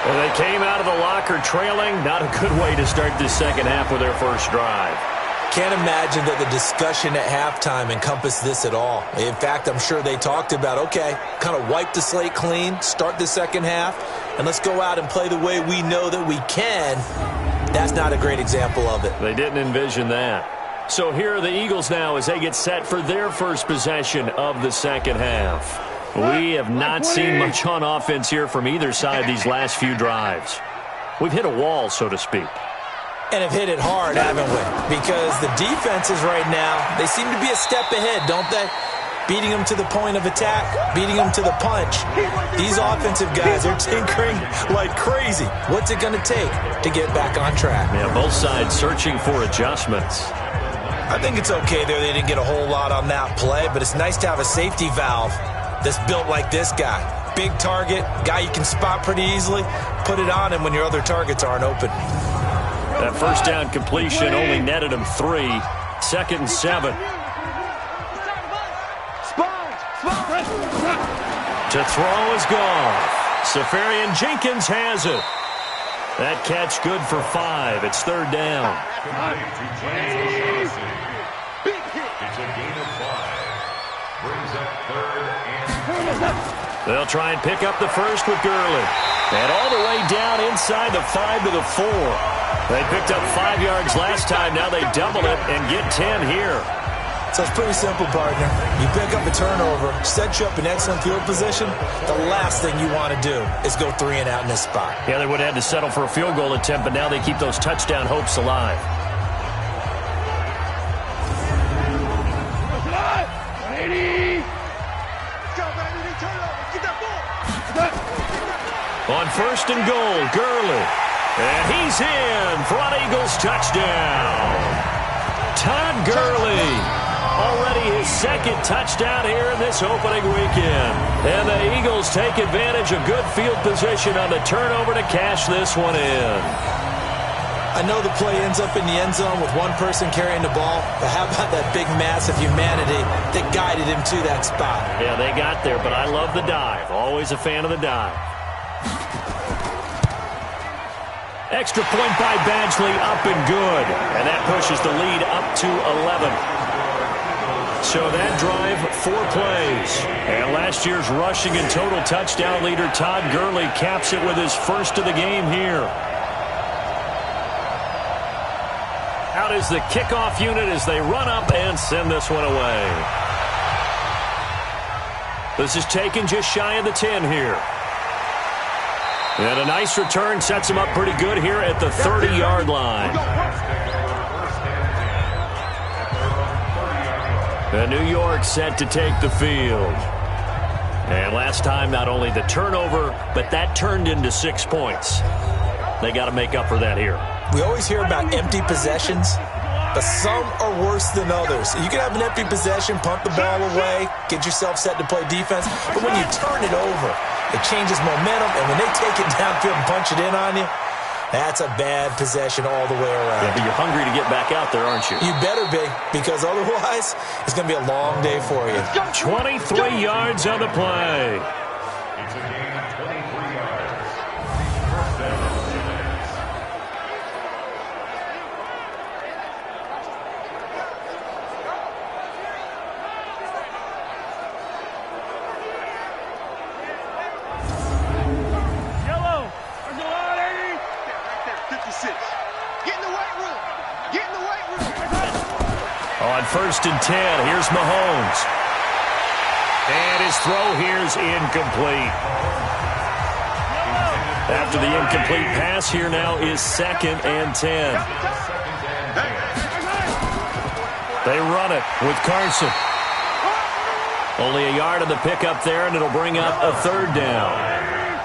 And they came out of the locker trailing. Not a good way to start this second half with their first drive. Can't imagine that the discussion at halftime encompassed this at all. In fact, I'm sure they talked about, okay, kind of wipe the slate clean, start the second half, and let's go out and play the way we know that we can. That's not a great example of it. They didn't envision that. So here are the Eagles now as they get set for their first possession of the second half. We have not seen much on offense here from either side these last few drives. We've hit a wall, so to speak. And have hit it hard, haven't we? Because the defenses right now, they seem to be a step ahead, don't they? Beating them to the point of attack, beating them to the punch. These offensive guys are tinkering like crazy. What's it going to take to get back on track? Yeah, both sides searching for adjustments. I think it's okay there. They didn't get a whole lot on that play, but it's nice to have a safety valve that's built like this guy. Big target, guy you can spot pretty easily. Put it on him when your other targets aren't open. That first down completion only netted him 3. 2nd and 7. To throw is gone. Safarian Jenkins has it. That catch good for 5. It's 3rd down. It's a gain of 5. Brings up 3rd and... They'll try and pick up the first with Gurley. And all the way down inside the 5 to the 4. They picked up 5 yards last time. Now they double it and get 10 here. So it's pretty simple, partner. You pick up a turnover, set you up in excellent field position. The last thing you want to do is go 3 and out in this spot. Yeah, they would have had to settle for a field goal attempt, but now they keep those touchdown hopes alive. On 1st and goal, Gurley. And he's in for an Eagles touchdown. Todd Gurley. Already his 2nd touchdown here in this opening weekend. And the Eagles take advantage of good field position on the turnover to cash this one in. I know the play ends up in the end zone with one person carrying the ball, but how about that big mass of humanity that guided him to that spot? Yeah, they got there, but I love the dive. Always a fan of the dive. Extra point by Badgley, up and good. And that pushes the lead up to 11. So that drive, 4 plays. And last year's rushing and total touchdown leader, Todd Gurley, caps it with his first of the game here. Out is the kickoff unit as they run up and send this one away. This is taken just shy of the 10 here. And a nice return sets him up pretty good here at the 30-yard line. And New York set to take the field. And last time, not only the turnover, but that turned into 6 points. They got to make up for that here. We always hear about empty possessions, but some are worse than others. You can have an empty possession, punt the ball away, get yourself set to play defense, but when you turn it over, it changes momentum, and when they take it downfield and punch it in on you, that's a bad possession all the way around. Yeah, but you're hungry to get back out there, aren't you? You better be, because otherwise, it's going to be a long day for you. 23 yards on the play. It's a gain of 23 yards. On 1st and 10, here's Mahomes. And his throw here is incomplete. After the incomplete pass, here now is 2nd and 10. They run it with Carson. Only a yard on the pickup there, and it'll bring up a 3rd down.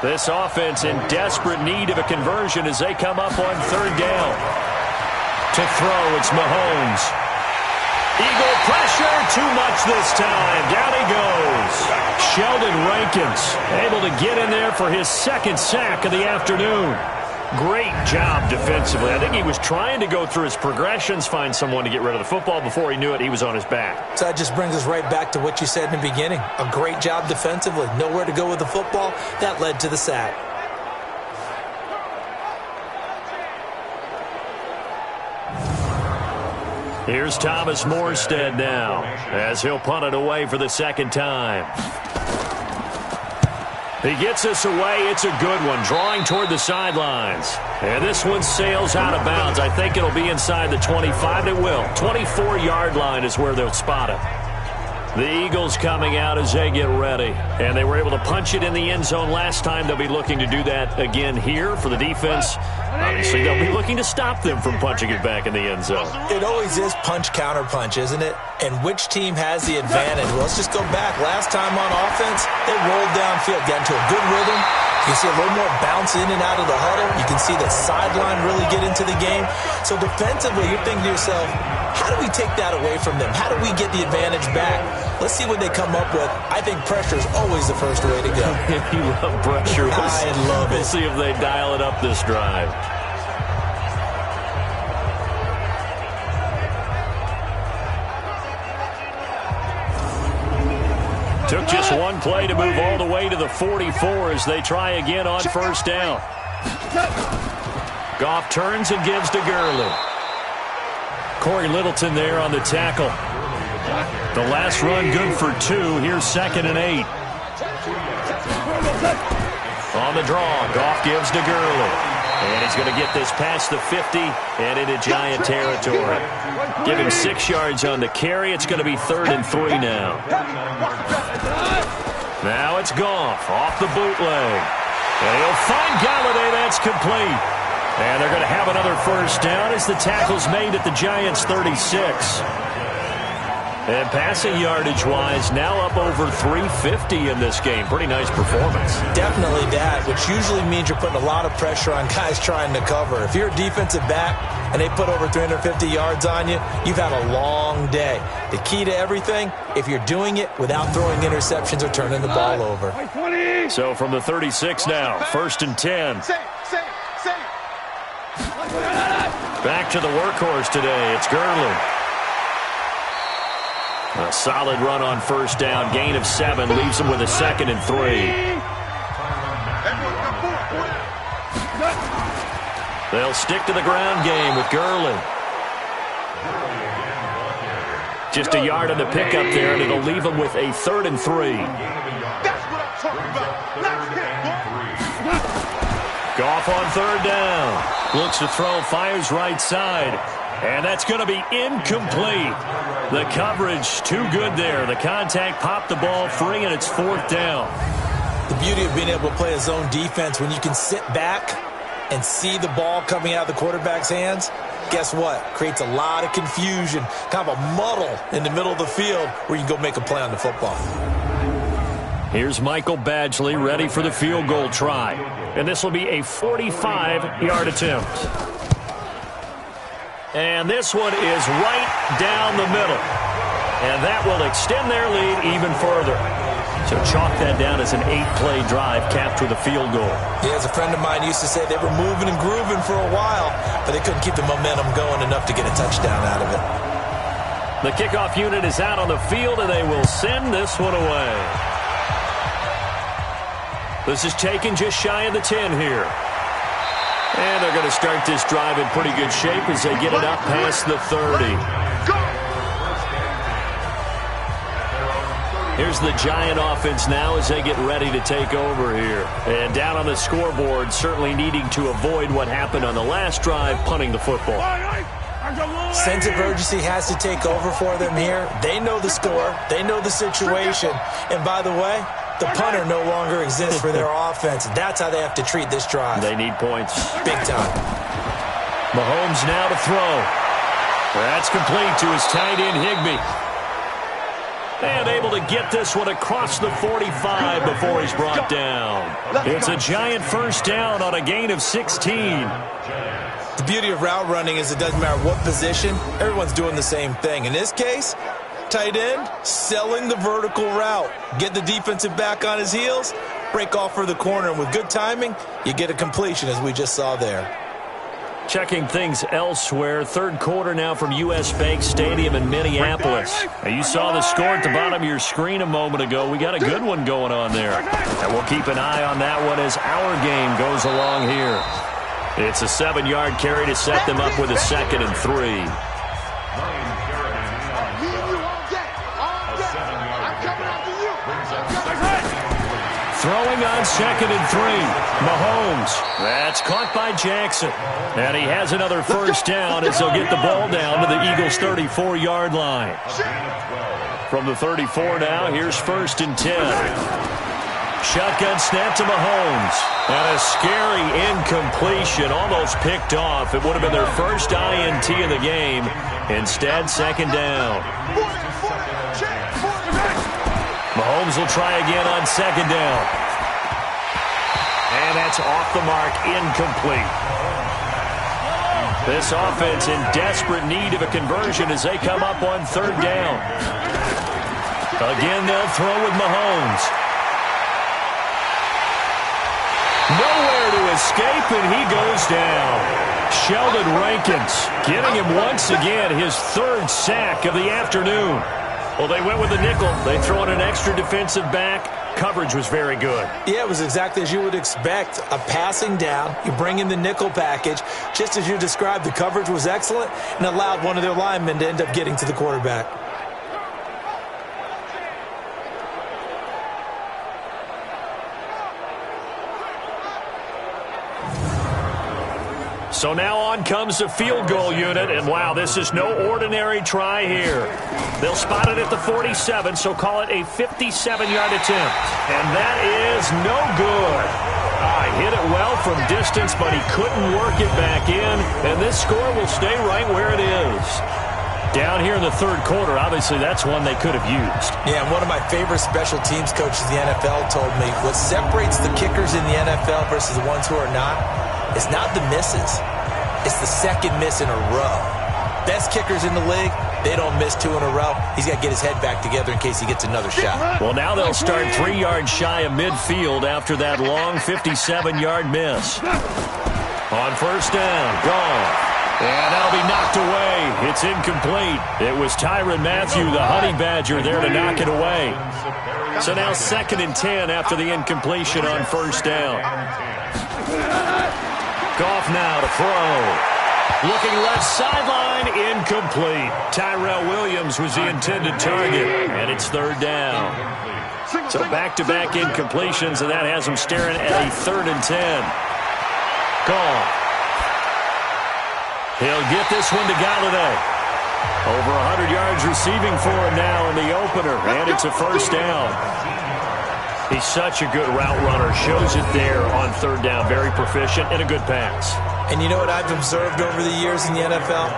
This offense in desperate need of a conversion as they come up on 3rd down. To throw, it's Mahomes. Eagle pressure, too much this time. Down he goes. Sheldon Rankins able to get in there for his 2nd sack of the afternoon. Great job defensively. I think he was trying to go through his progressions, find someone to get rid of the football. Before he knew it, he was on his back. So that just brings us right back to what you said in the beginning. A great job defensively. Nowhere to go with the football. That led to the sack. Here's Thomas Morstead now as he'll punt it away for the 2nd time. He gets us away. It's a good one, drawing toward the sidelines. And this one sails out of bounds. I think it'll be inside the 25. It will. 24-yard line is where they'll spot it. The Eagles coming out as they get ready. And they were able to punch it in the end zone last time. They'll be looking to do that again here for the defense. Obviously, they'll be looking to stop them from punching it back in the end zone. It always is punch-counter-punch, isn't it? And which team has the advantage? Well, let's just go back. Last time on offense, they rolled downfield, got into a good rhythm. You can see a little more bounce in and out of the huddle. You can see the sideline really get into the game. So defensively, you're thinking to yourself, how do we take that away from them? How do we get the advantage back? Let's see what they come up with. I think pressure is always the first way to go. You love pressure. I love it. We'll see if they dial it up this drive. Took just one play to move all the way to the 44 as they try again on 1st down. Goff turns and gives to Gurley. Corey Littleton there on the tackle. The last run good for 2. Here's 2nd and 8. On the draw, Goff gives to Gurley. And he's going to get this past the 50 and into Giant territory. Give him 6 yards on the carry. It's going to be 3rd and 3 now. Now it's Goff off the bootleg. And he'll find Galladay. That's complete. And they're going to have another 1st down as the tackle's made at the Giants' 36. And passing yardage-wise, now up over 350 in this game. Pretty nice performance. Definitely that, which usually means you're putting a lot of pressure on guys trying to cover. If you're a defensive back and they put over 350 yards on you, you've had a long day. The key to everything, if you're doing it without throwing interceptions or turning the ball over. So from the 36 now, 1st and 10. Back to the workhorse today. It's Gurley. A solid run on 1st down. Gain of 7 leaves him with a 2nd and 3. They'll stick to the ground game with Gurley. Just a yard on the pickup there, and it'll leave him with a 3rd and 3. Goff on 3rd down. Looks to throw, fires right side. And that's going to be incomplete. The coverage too good there. The contact popped the ball free, and it's 4th down. The beauty of being able to play a zone defense when you can sit back and see the ball coming out of the quarterback's hands, guess what? Creates a lot of confusion, kind of a muddle in the middle of the field where you can go make a play on the football. Here's Michael Badgley ready for the field goal try. And this will be a 45-yard attempt. And this one is right down the middle. And that will extend their lead even further. So chalk that down as an 8-play drive capped with a field goal. Yeah, as a friend of mine used to say, they were moving and grooving for a while, but they couldn't keep the momentum going enough to get a touchdown out of it. The kickoff unit is out on the field, and they will send this one away. This is taken just shy of the 10 here. And they're going to start this drive in pretty good shape as they get it up past the 30. Here's the Giant offense now as they get ready to take over here. And down on the scoreboard, certainly needing to avoid what happened on the last drive, punting the football. Sense of urgency has to take over for them here. They know the score. They know the situation. And by the way, the punter no longer exists for their offense. That's how they have to treat this drive. They need points. Big time. Mahomes now to throw. That's complete to his tight end, Higbee. And able to get this one across the 45 before he's brought down. It's a giant first down on a gain of 16. The beauty of route running is it doesn't matter what position. Everyone's doing the same thing. In this case, tight end, selling the vertical route. Get the defensive back on his heels, break off for the corner. And with good timing, you get a completion as we just saw there. Checking things elsewhere. Third quarter now from U.S. Bank Stadium in Minneapolis. Now, you saw the score at the bottom of your screen a moment ago. We got a good one going on there. And we'll keep an eye on that one as our game goes along here. It's a 7-yard carry to set them up with a 2nd and 3. Throwing on 2nd and 3. Mahomes. That's caught by Jackson. And he has another first down as they'll get the ball down to the Eagles' 34-yard line. From the 34 now, here's 1st and 10. Shotgun snap to Mahomes. And a scary incompletion, almost picked off. It would have been their first INT of the game. Instead, 2nd down. Mahomes will try again on 2nd down. And that's off the mark, incomplete. This offense in desperate need of a conversion as they come up on 3rd down. Again, they'll throw with Mahomes. Nowhere to escape, and he goes down. Sheldon Rankins getting him once again his 3rd sack of the afternoon. Well, they went with the nickel. They throw in an extra defensive back. Coverage was very good. Yeah, it was exactly as you would expect. A passing down. You bring in the nickel package. Just as you described, the coverage was excellent and allowed one of their linemen to end up getting to the quarterback. So now on comes the field goal unit, and wow, this is no ordinary try here. They'll spot it at the 47, so call it a 57-yard attempt. And that is no good. Hit it well from distance, but he couldn't work it back in, and this score will stay right where it is. Down here in the 3rd quarter, obviously that's one they could have used. Yeah, and one of my favorite special teams coaches in the NFL told me what separates the kickers in the NFL versus the ones who are not, it's not the misses. It's the 2nd miss in a row. Best kickers in the league, they don't miss 2 in a row. He's got to get his head back together in case he gets another shot. Well, now they'll start 3 yards shy of midfield after that long 57-yard miss. On 1st down, gone. And that'll be knocked away. It's incomplete. It was Tyrann Mathieu, the Honey Badger, there to knock it away. So now 2nd and 10 after the incompletion on 1st down. Goff now to throw. Looking left sideline, incomplete. Tyrell Williams was the intended target, and it's 3rd down. So back-to-back incompletions, and that has them staring at a 3rd and 10. Goff. He'll get this one to Galladay. Over 100 yards receiving for him now in the opener, and it's a 1st down. He's such a good route runner. Shows it there on 3rd down. Very proficient and a good pass. And you know what I've observed over the years in the NFL?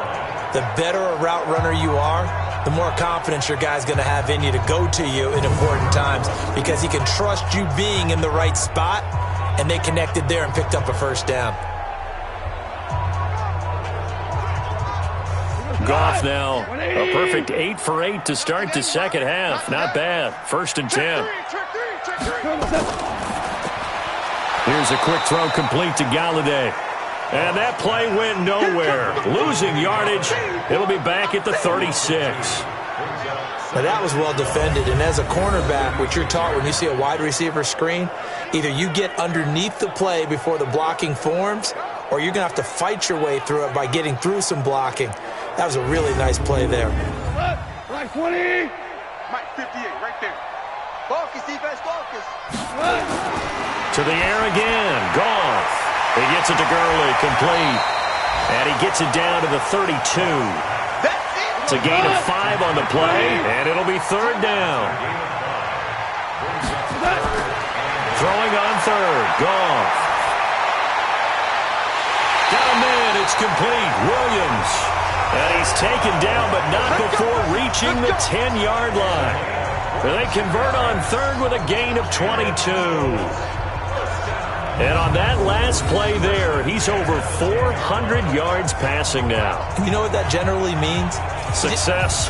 The better a route runner you are, the more confidence your guy's going to have in you to go to you in important times because he can trust you being in the right spot, and they connected there and picked up a 1st down. Goff now, a perfect 8 for 8 to start the 2nd half. Not bad. 1st and 10. Here's a quick throw complete to Galladay. And that play went nowhere. Losing yardage. It'll be back at the 36. Now that was well defended, and as a cornerback, what you're taught when you see a wide receiver screen, either you get underneath the play before the blocking forms, or you're going to have to fight your way through it by getting through some blocking. That was a really nice play there. Right 20. Mike 58, right there. Focus, defense, focus. To the air again. Goff. He gets it to Gurley. Complete. And he gets it down to the 32. It's a gain of 5 on the play, and it'll be third down. Throwing on third. Goff. Got a man. It's complete. Williams. And he's taken down, but not before reaching the 10-yard line. They convert on third with a gain of 22. And on that last play there, he's over 400 yards passing now. You know what that generally means? Success.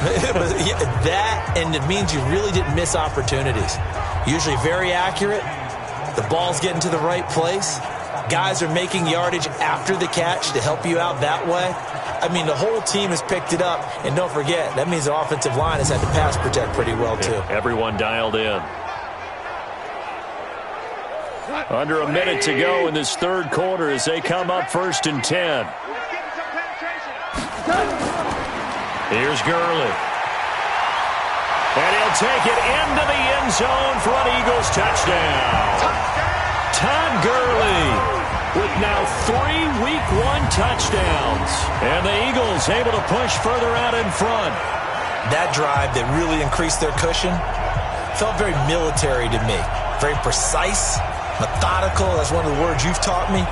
That, and it means you really didn't miss opportunities. Usually very accurate. The ball's getting to the right place. Guys are making yardage after the catch to help you out that way. I mean, the whole team has picked it up. And don't forget, that means the offensive line has had to pass protect pretty well, too. Everyone dialed in. Under a minute to go in this third quarter as they come up 1st and 10. Here's Gurley. And he'll take it into the end zone for an Eagles touchdown. Todd Gurley with now 3 Week 1 touchdowns. And the Eagles able to push further out in front. That drive that really increased their cushion felt very military to me. Very precise, methodical. That's one of the words you've taught me.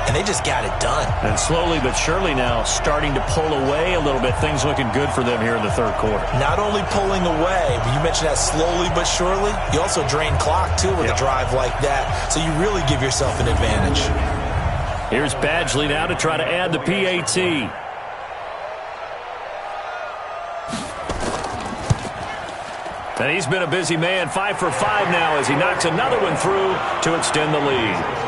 And they just got it done. And slowly but surely now starting to pull away a little bit. Things looking good for them here in the third quarter. Not only pulling away, but you mentioned that slowly but surely. You also drain clock, too, with a drive like that. So you really give yourself an advantage. Here's Badgley now to try to add the PAT. And he's been a busy man, 5 for 5 now as he knocks another one through to extend the lead.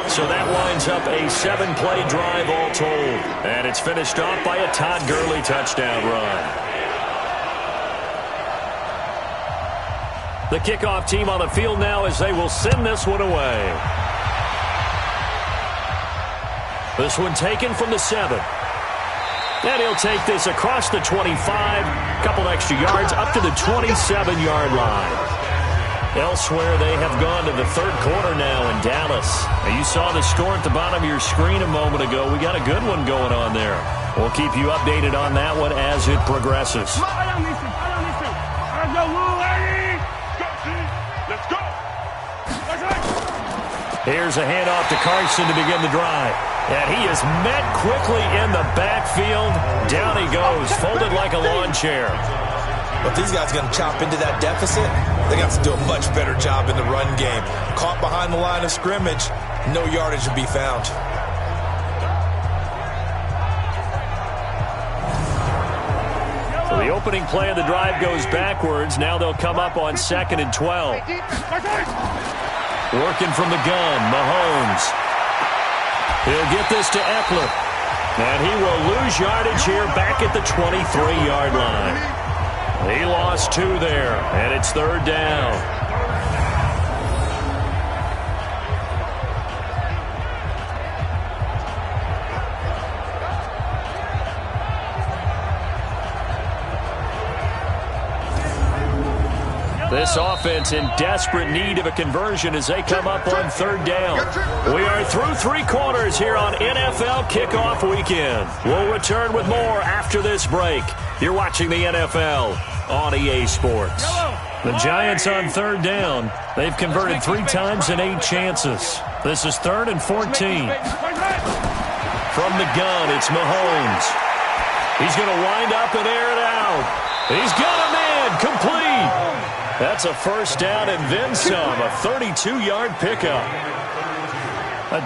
So that winds up a 7-play drive all told. And it's finished off by a Todd Gurley touchdown run. The kickoff team on the field now as they will send this one away. This one taken from the 7. And he'll take this across the 25. Couple extra yards up to the 27-yard line. Elsewhere, they have gone to the third quarter now in Dallas. And you saw the score at the bottom of your screen a moment ago. We got a good one going on there. We'll keep you updated on that one as it progresses. Here's a handoff to Carson to begin the drive. And he is met quickly in the backfield. Down he goes, folded like a lawn chair. But these guys are going to chop into that deficit. They got to do a much better job in the run game. Caught behind the line of scrimmage, no yardage to be found. So the opening play of the drive goes backwards. Now they'll come up on 2nd and 12. Working from the gun, Mahomes. He'll get this to Eckler. And he will lose yardage here back at the 23-yard line. He lost 2 there, and it's third down. This offense in desperate need of a conversion as they come up on third down. We are through 3 quarters here on NFL Kickoff Weekend. We'll return with more after this break. You're watching the NFL on EA Sports. The Giants on third down. They've converted 3 times in 8 chances. This is 3rd and 14. From the gun, it's Mahomes. He's going to wind up and air it out. He's got a man, complete. That's a first down and then some, a 32-yard pickup.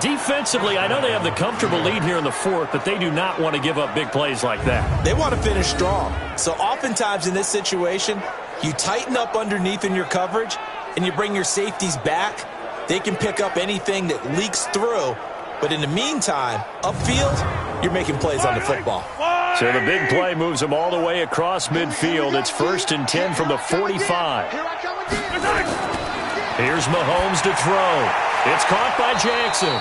Defensively, I know they have the comfortable lead here in the 4th, but they do not want to give up big plays like that. They want to finish strong. So oftentimes in this situation, you tighten up underneath in your coverage, and you bring your safeties back. They can pick up anything that leaks through. But in the meantime, upfield, you're making plays on the football. So the big play moves them all the way across midfield. It's 1st and 10 from the 45. Here's Mahomes to throw. It's caught by Jackson.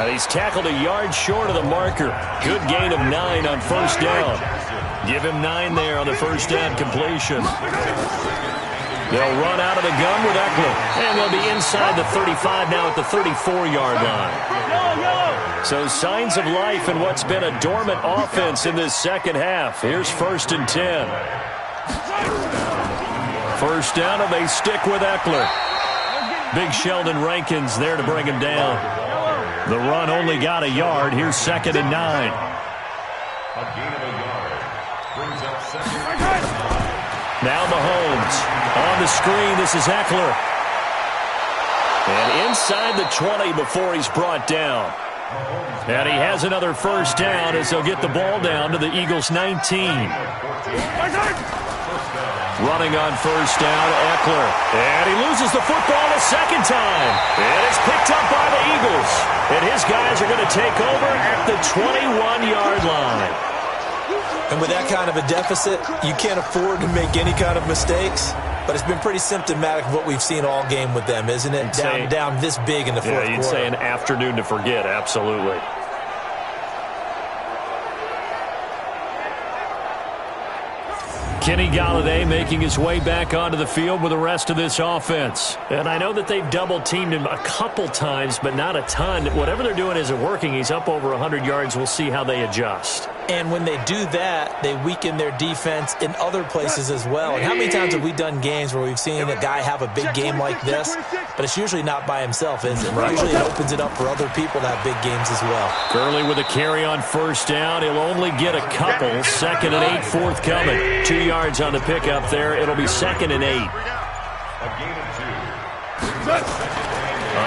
And he's tackled a yard short of the marker. Good gain of 9 on first down. Give him 9 there on the first down completion. They'll run out of the gun with Eckler. And they'll be inside the 35 now at the 34-yard line. So signs of life in what's been a dormant offense in this second half. Here's 1st and 10. First down, and they stick with Eckler. Big Sheldon Rankins there to bring him down. The run only got a yard. Here's 2nd and 9. A gain of a yard. Brings up 2nd. Now Mahomes. On the screen, this is Eckler. And inside the 20 before he's brought down. And he has another first down as they'll get the ball down to the Eagles' 19. Running on first down, Eckler. And he loses the football a second time. And it's picked up by the Eagles. And his guys are going to take over at the 21-yard line. And with that kind of a deficit, you can't afford to make any kind of mistakes. But it's been pretty symptomatic of what we've seen all game with them, isn't it? Down this big in the fourth quarter. Yeah, you'd say an afternoon to forget, absolutely. Kenny Golladay making his way back onto the field with the rest of this offense. And I know that they've double-teamed him a couple times, but not a ton. Whatever they're doing isn't working. He's up over 100 yards. We'll see how they adjust. And when they do that, they weaken their defense in other places as well. And how many times have we done games where we've seen a guy have a big game like this, but it's usually not by himself, is it? Right. Usually it opens it up for other people to have big games as well. Gurley with a carry on first down. He'll only get a couple. 2nd and 8 forthcoming. 2 yards on the pickup there. It'll be 2nd and 8.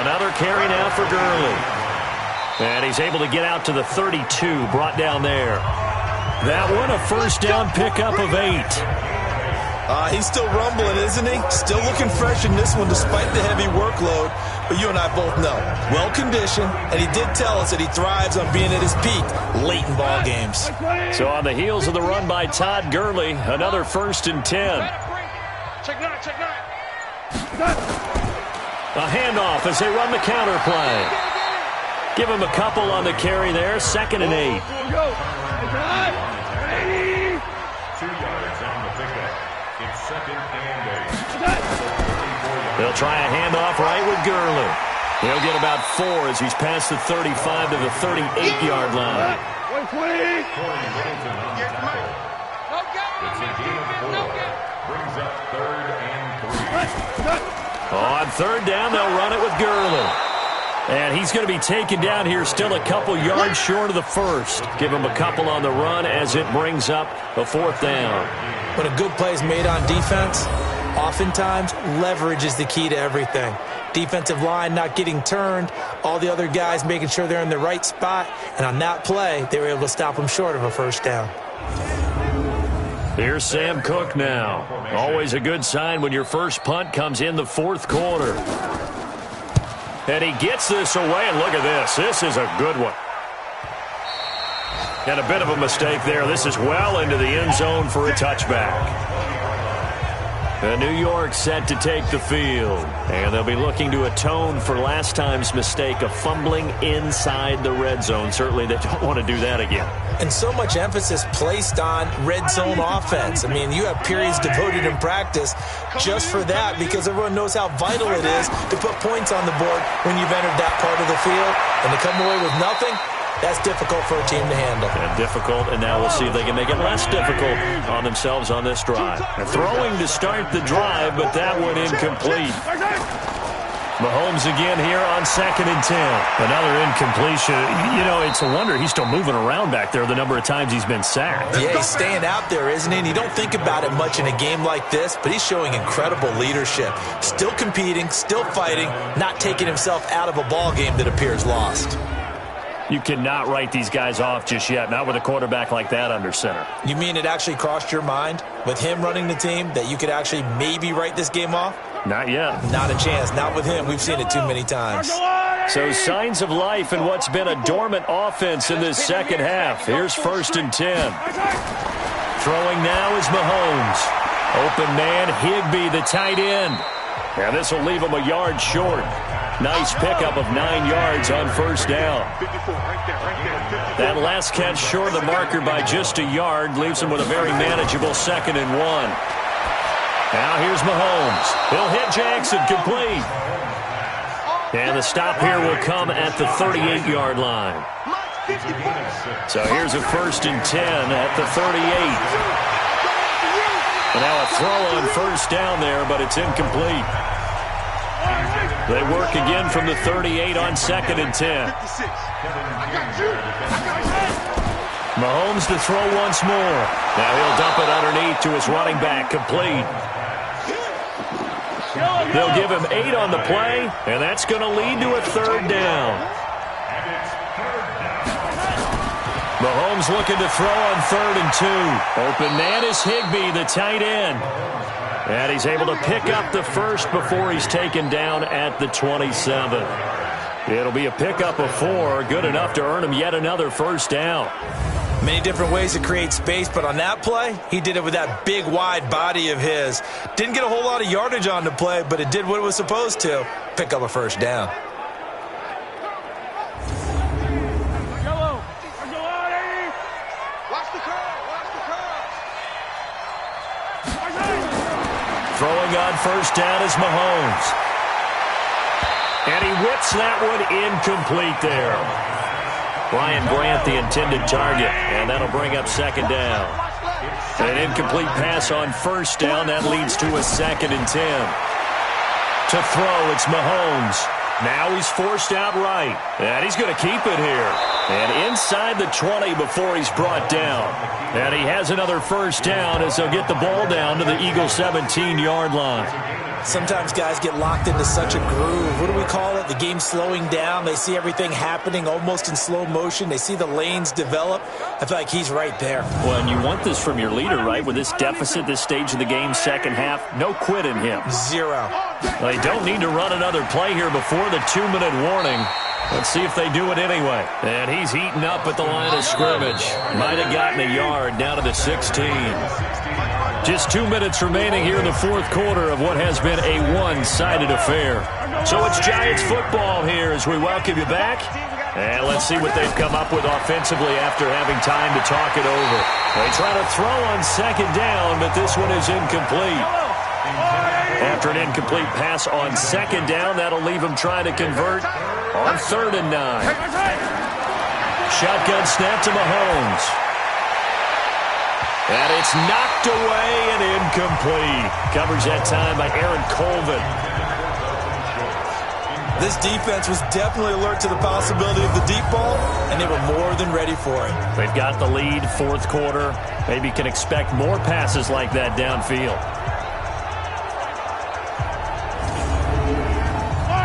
Another carry now for Gurley. And he's able to get out to the 32, brought down there. That one, a first down pickup of 8. He's still rumbling, isn't he? Still looking fresh in this one despite the heavy workload. But you and I both know, well-conditioned, and he did tell us that he thrives on being at his peak late in ball games. So on the heels of the run by Todd Gurley, another 1st and 10. Check nine. A handoff as they run the counter play. Give him a couple on the carry there. 2nd and 8. 2 yards on the pickup. It's 2nd and 8. They'll try a handoff right with Gurley. He'll get about 4 as he's past the 35 to the 38-yard line. It's a gain of 4. Brings up 3rd and 3. On 3rd down, they'll run it with Gurley. And he's going to be taken down here still a couple yards short of the first. Give him a couple on the run as it brings up a 4th down. When a good play is made on defense, oftentimes leverage is the key to everything. Defensive line not getting turned, all the other guys making sure they're in the right spot. And on that play, they were able to stop him short of a first down. Here's Sam Cook now. Always a good sign when your first punt comes in the 4th quarter. And he gets this away, and look at this. This is a good one. And a bit of a mistake there. This is well into the end zone for a touchback. And New York set to take the field. And they'll be looking to atone for last time's mistake of fumbling inside the red zone. Certainly they don't want to do that again. And so much emphasis placed on red zone offense. I mean, you have periods devoted in practice just for that because everyone knows how vital it is to put points on the board when you've entered that part of the field. And to come away with nothing, that's difficult for a team to handle. And difficult, and now we'll see if they can make it less difficult on themselves on this drive. And throwing to start the drive, but that one incomplete. Mahomes again here on 2nd and 10. Another incompletion. You know, it's a wonder he's still moving around back there the number of times he's been sacked. Yeah, he's staying out there, isn't he? And you don't think about it much in a game like this, but he's showing incredible leadership. Still competing, still fighting, not taking himself out of a ball game that appears lost. You cannot write these guys off just yet, not with a quarterback like that under center. You mean it actually crossed your mind with him running the team that you could actually maybe write this game off? Not yet. Not a chance. Not with him. We've seen it too many times. So signs of life in what's been a dormant offense in this second half. Here's 1st and 10. Throwing now is Mahomes. Open man, Higbee, the tight end. And this will leave him a yard short. Nice pickup of 9 yards on first down. That last catch short of the marker by just a yard leaves him with a very manageable 2nd and 1. Now here's Mahomes. He'll hit Jackson, complete. And the stop here will come at the 38-yard line. So here's a 1st and 10 at the 38. And now a throw on 1st down there, but it's incomplete. They work again from the 38 on 2nd and 10. Mahomes to throw once more. Now he'll dump it underneath to his running back, complete. They'll give him 8 on the play, and that's going to lead to a 3rd down. Mahomes looking to throw on 3rd and 2. Open man is Higbee, the tight end. And he's able to pick up the 1st before he's taken down at the 27. It'll be a pickup of 4, good enough to earn him yet another 1st down. Many different ways to create space, but on that play, he did it with that big, wide body of his. Didn't get a whole lot of yardage on the play, but it did what it was supposed to. Pick up a 1st down. Throwing on 1st down is Mahomes. And he whips that one incomplete there. Brian Grant, the intended target, and that'll bring up 2nd down. An incomplete pass on 1st down. That leads to a 2nd and 10. To throw, it's Mahomes. Now he's forced out right, and he's going to keep it here. And inside the 20 before he's brought down. And he has another 1st down as they'll get the ball down to the Eagles' 17-yard line. Sometimes guys get locked into such a groove. What do we call it? The game's slowing down. They see everything happening almost in slow motion. They see the lanes develop. I feel like he's right there. Well, and you want this from your leader, right? With this deficit, this stage of the game, 2nd half, no quit in him. 0. They don't need to run another play here before the 2-minute warning. Let's see if they do it anyway. And he's heating up at the line of scrimmage. Might have gotten a yard down to the 16. Just 2 minutes remaining here in the 4th quarter of what has been a one-sided affair. So it's Giants football here as we welcome you back. And let's see what they've come up with offensively after having time to talk it over. They try to throw on 2nd down, but this one is incomplete. After an incomplete pass on 2nd down, that'll leave him trying to convert on 3rd and 9. Shotgun snap to Mahomes. And it's knocked away and incomplete. Covers that time by Aaron Colvin. This defense was definitely alert to the possibility of the deep ball, and they were more than ready for it. They've got the lead, 4th quarter. Maybe can expect more passes like that downfield.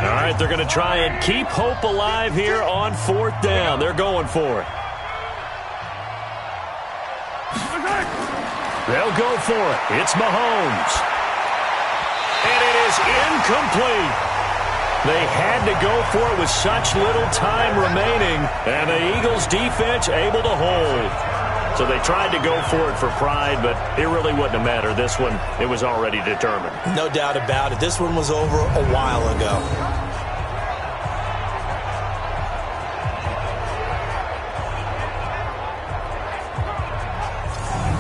All right, they're going to try and keep hope alive here on 4th down. They're going for it. They'll go for it. It's Mahomes. And it is incomplete. They had to go for it with such little time remaining, and the Eagles' defense able to hold. So they tried to go for it for pride, but it really wouldn't have mattered. This one, it was already determined. No doubt about it. This one was over a while ago.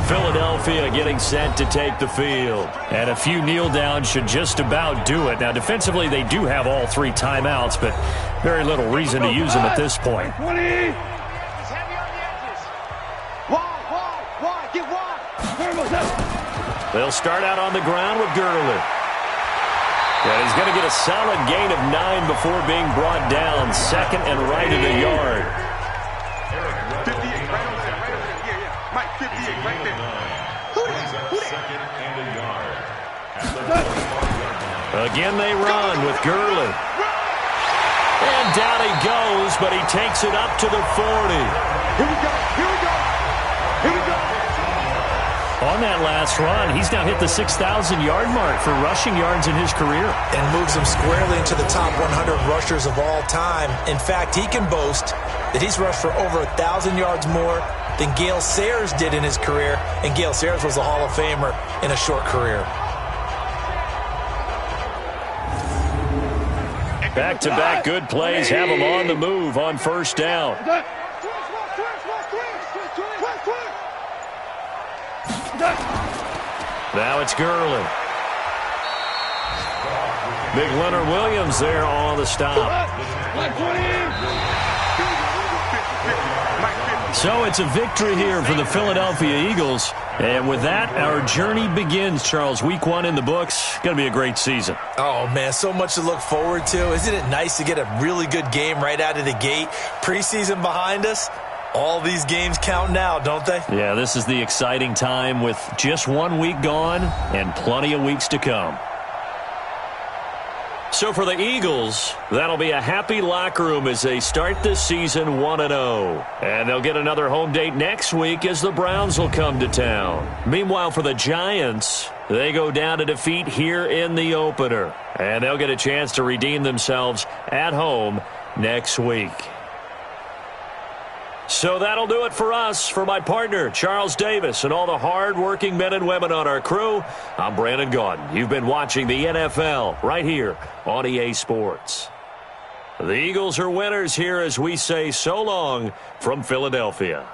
Philadelphia getting set to take the field. And a few kneel downs should just about do it. Now, defensively, they do have all 3 timeouts, but very little reason to use them at this point. 20. He's heavy on the edges. Wide. Get wide. They'll start out on the ground with Gurley. And he's going to get a solid gain of 9 before being brought down. 2nd and right at a yard. 58, right on there. Yeah. Mike, 58, right there. Who that? Again, they run with Gurley. And down he goes, but he takes it up to the 40. Here we go. On that last run, he's now hit the 6,000-yard mark for rushing yards in his career. And moves him squarely into the top 100 rushers of all time. In fact, he can boast that he's rushed for over 1,000 yards more than Gale Sayers did in his career. And Gale Sayers was a Hall of Famer in a short career. Back-to-back good plays have him on the move on 1st down. Now it's Gurley. Big Leonard Williams there on the stop. So it's a victory here for the Philadelphia Eagles. And with that, our journey begins, Charles. Week 1 in the books. Going to be a great season. Oh, man, so much to look forward to. Isn't it nice to get a really good game right out of the gate? Preseason behind us. All these games count now, don't they? Yeah, this is the exciting time with just 1 week gone and plenty of weeks to come. So for the Eagles, that'll be a happy locker room as they start this season 1-0. And they'll get another home date next week as the Browns will come to town. Meanwhile, for the Giants, they go down to defeat here in the opener. And they'll get a chance to redeem themselves at home next week. So that'll do it for us. For my partner, Charles Davis, and all the hard-working men and women on our crew, I'm Brandon Gaudin. You've been watching the NFL right here on EA Sports. The Eagles are winners here as we say so long from Philadelphia.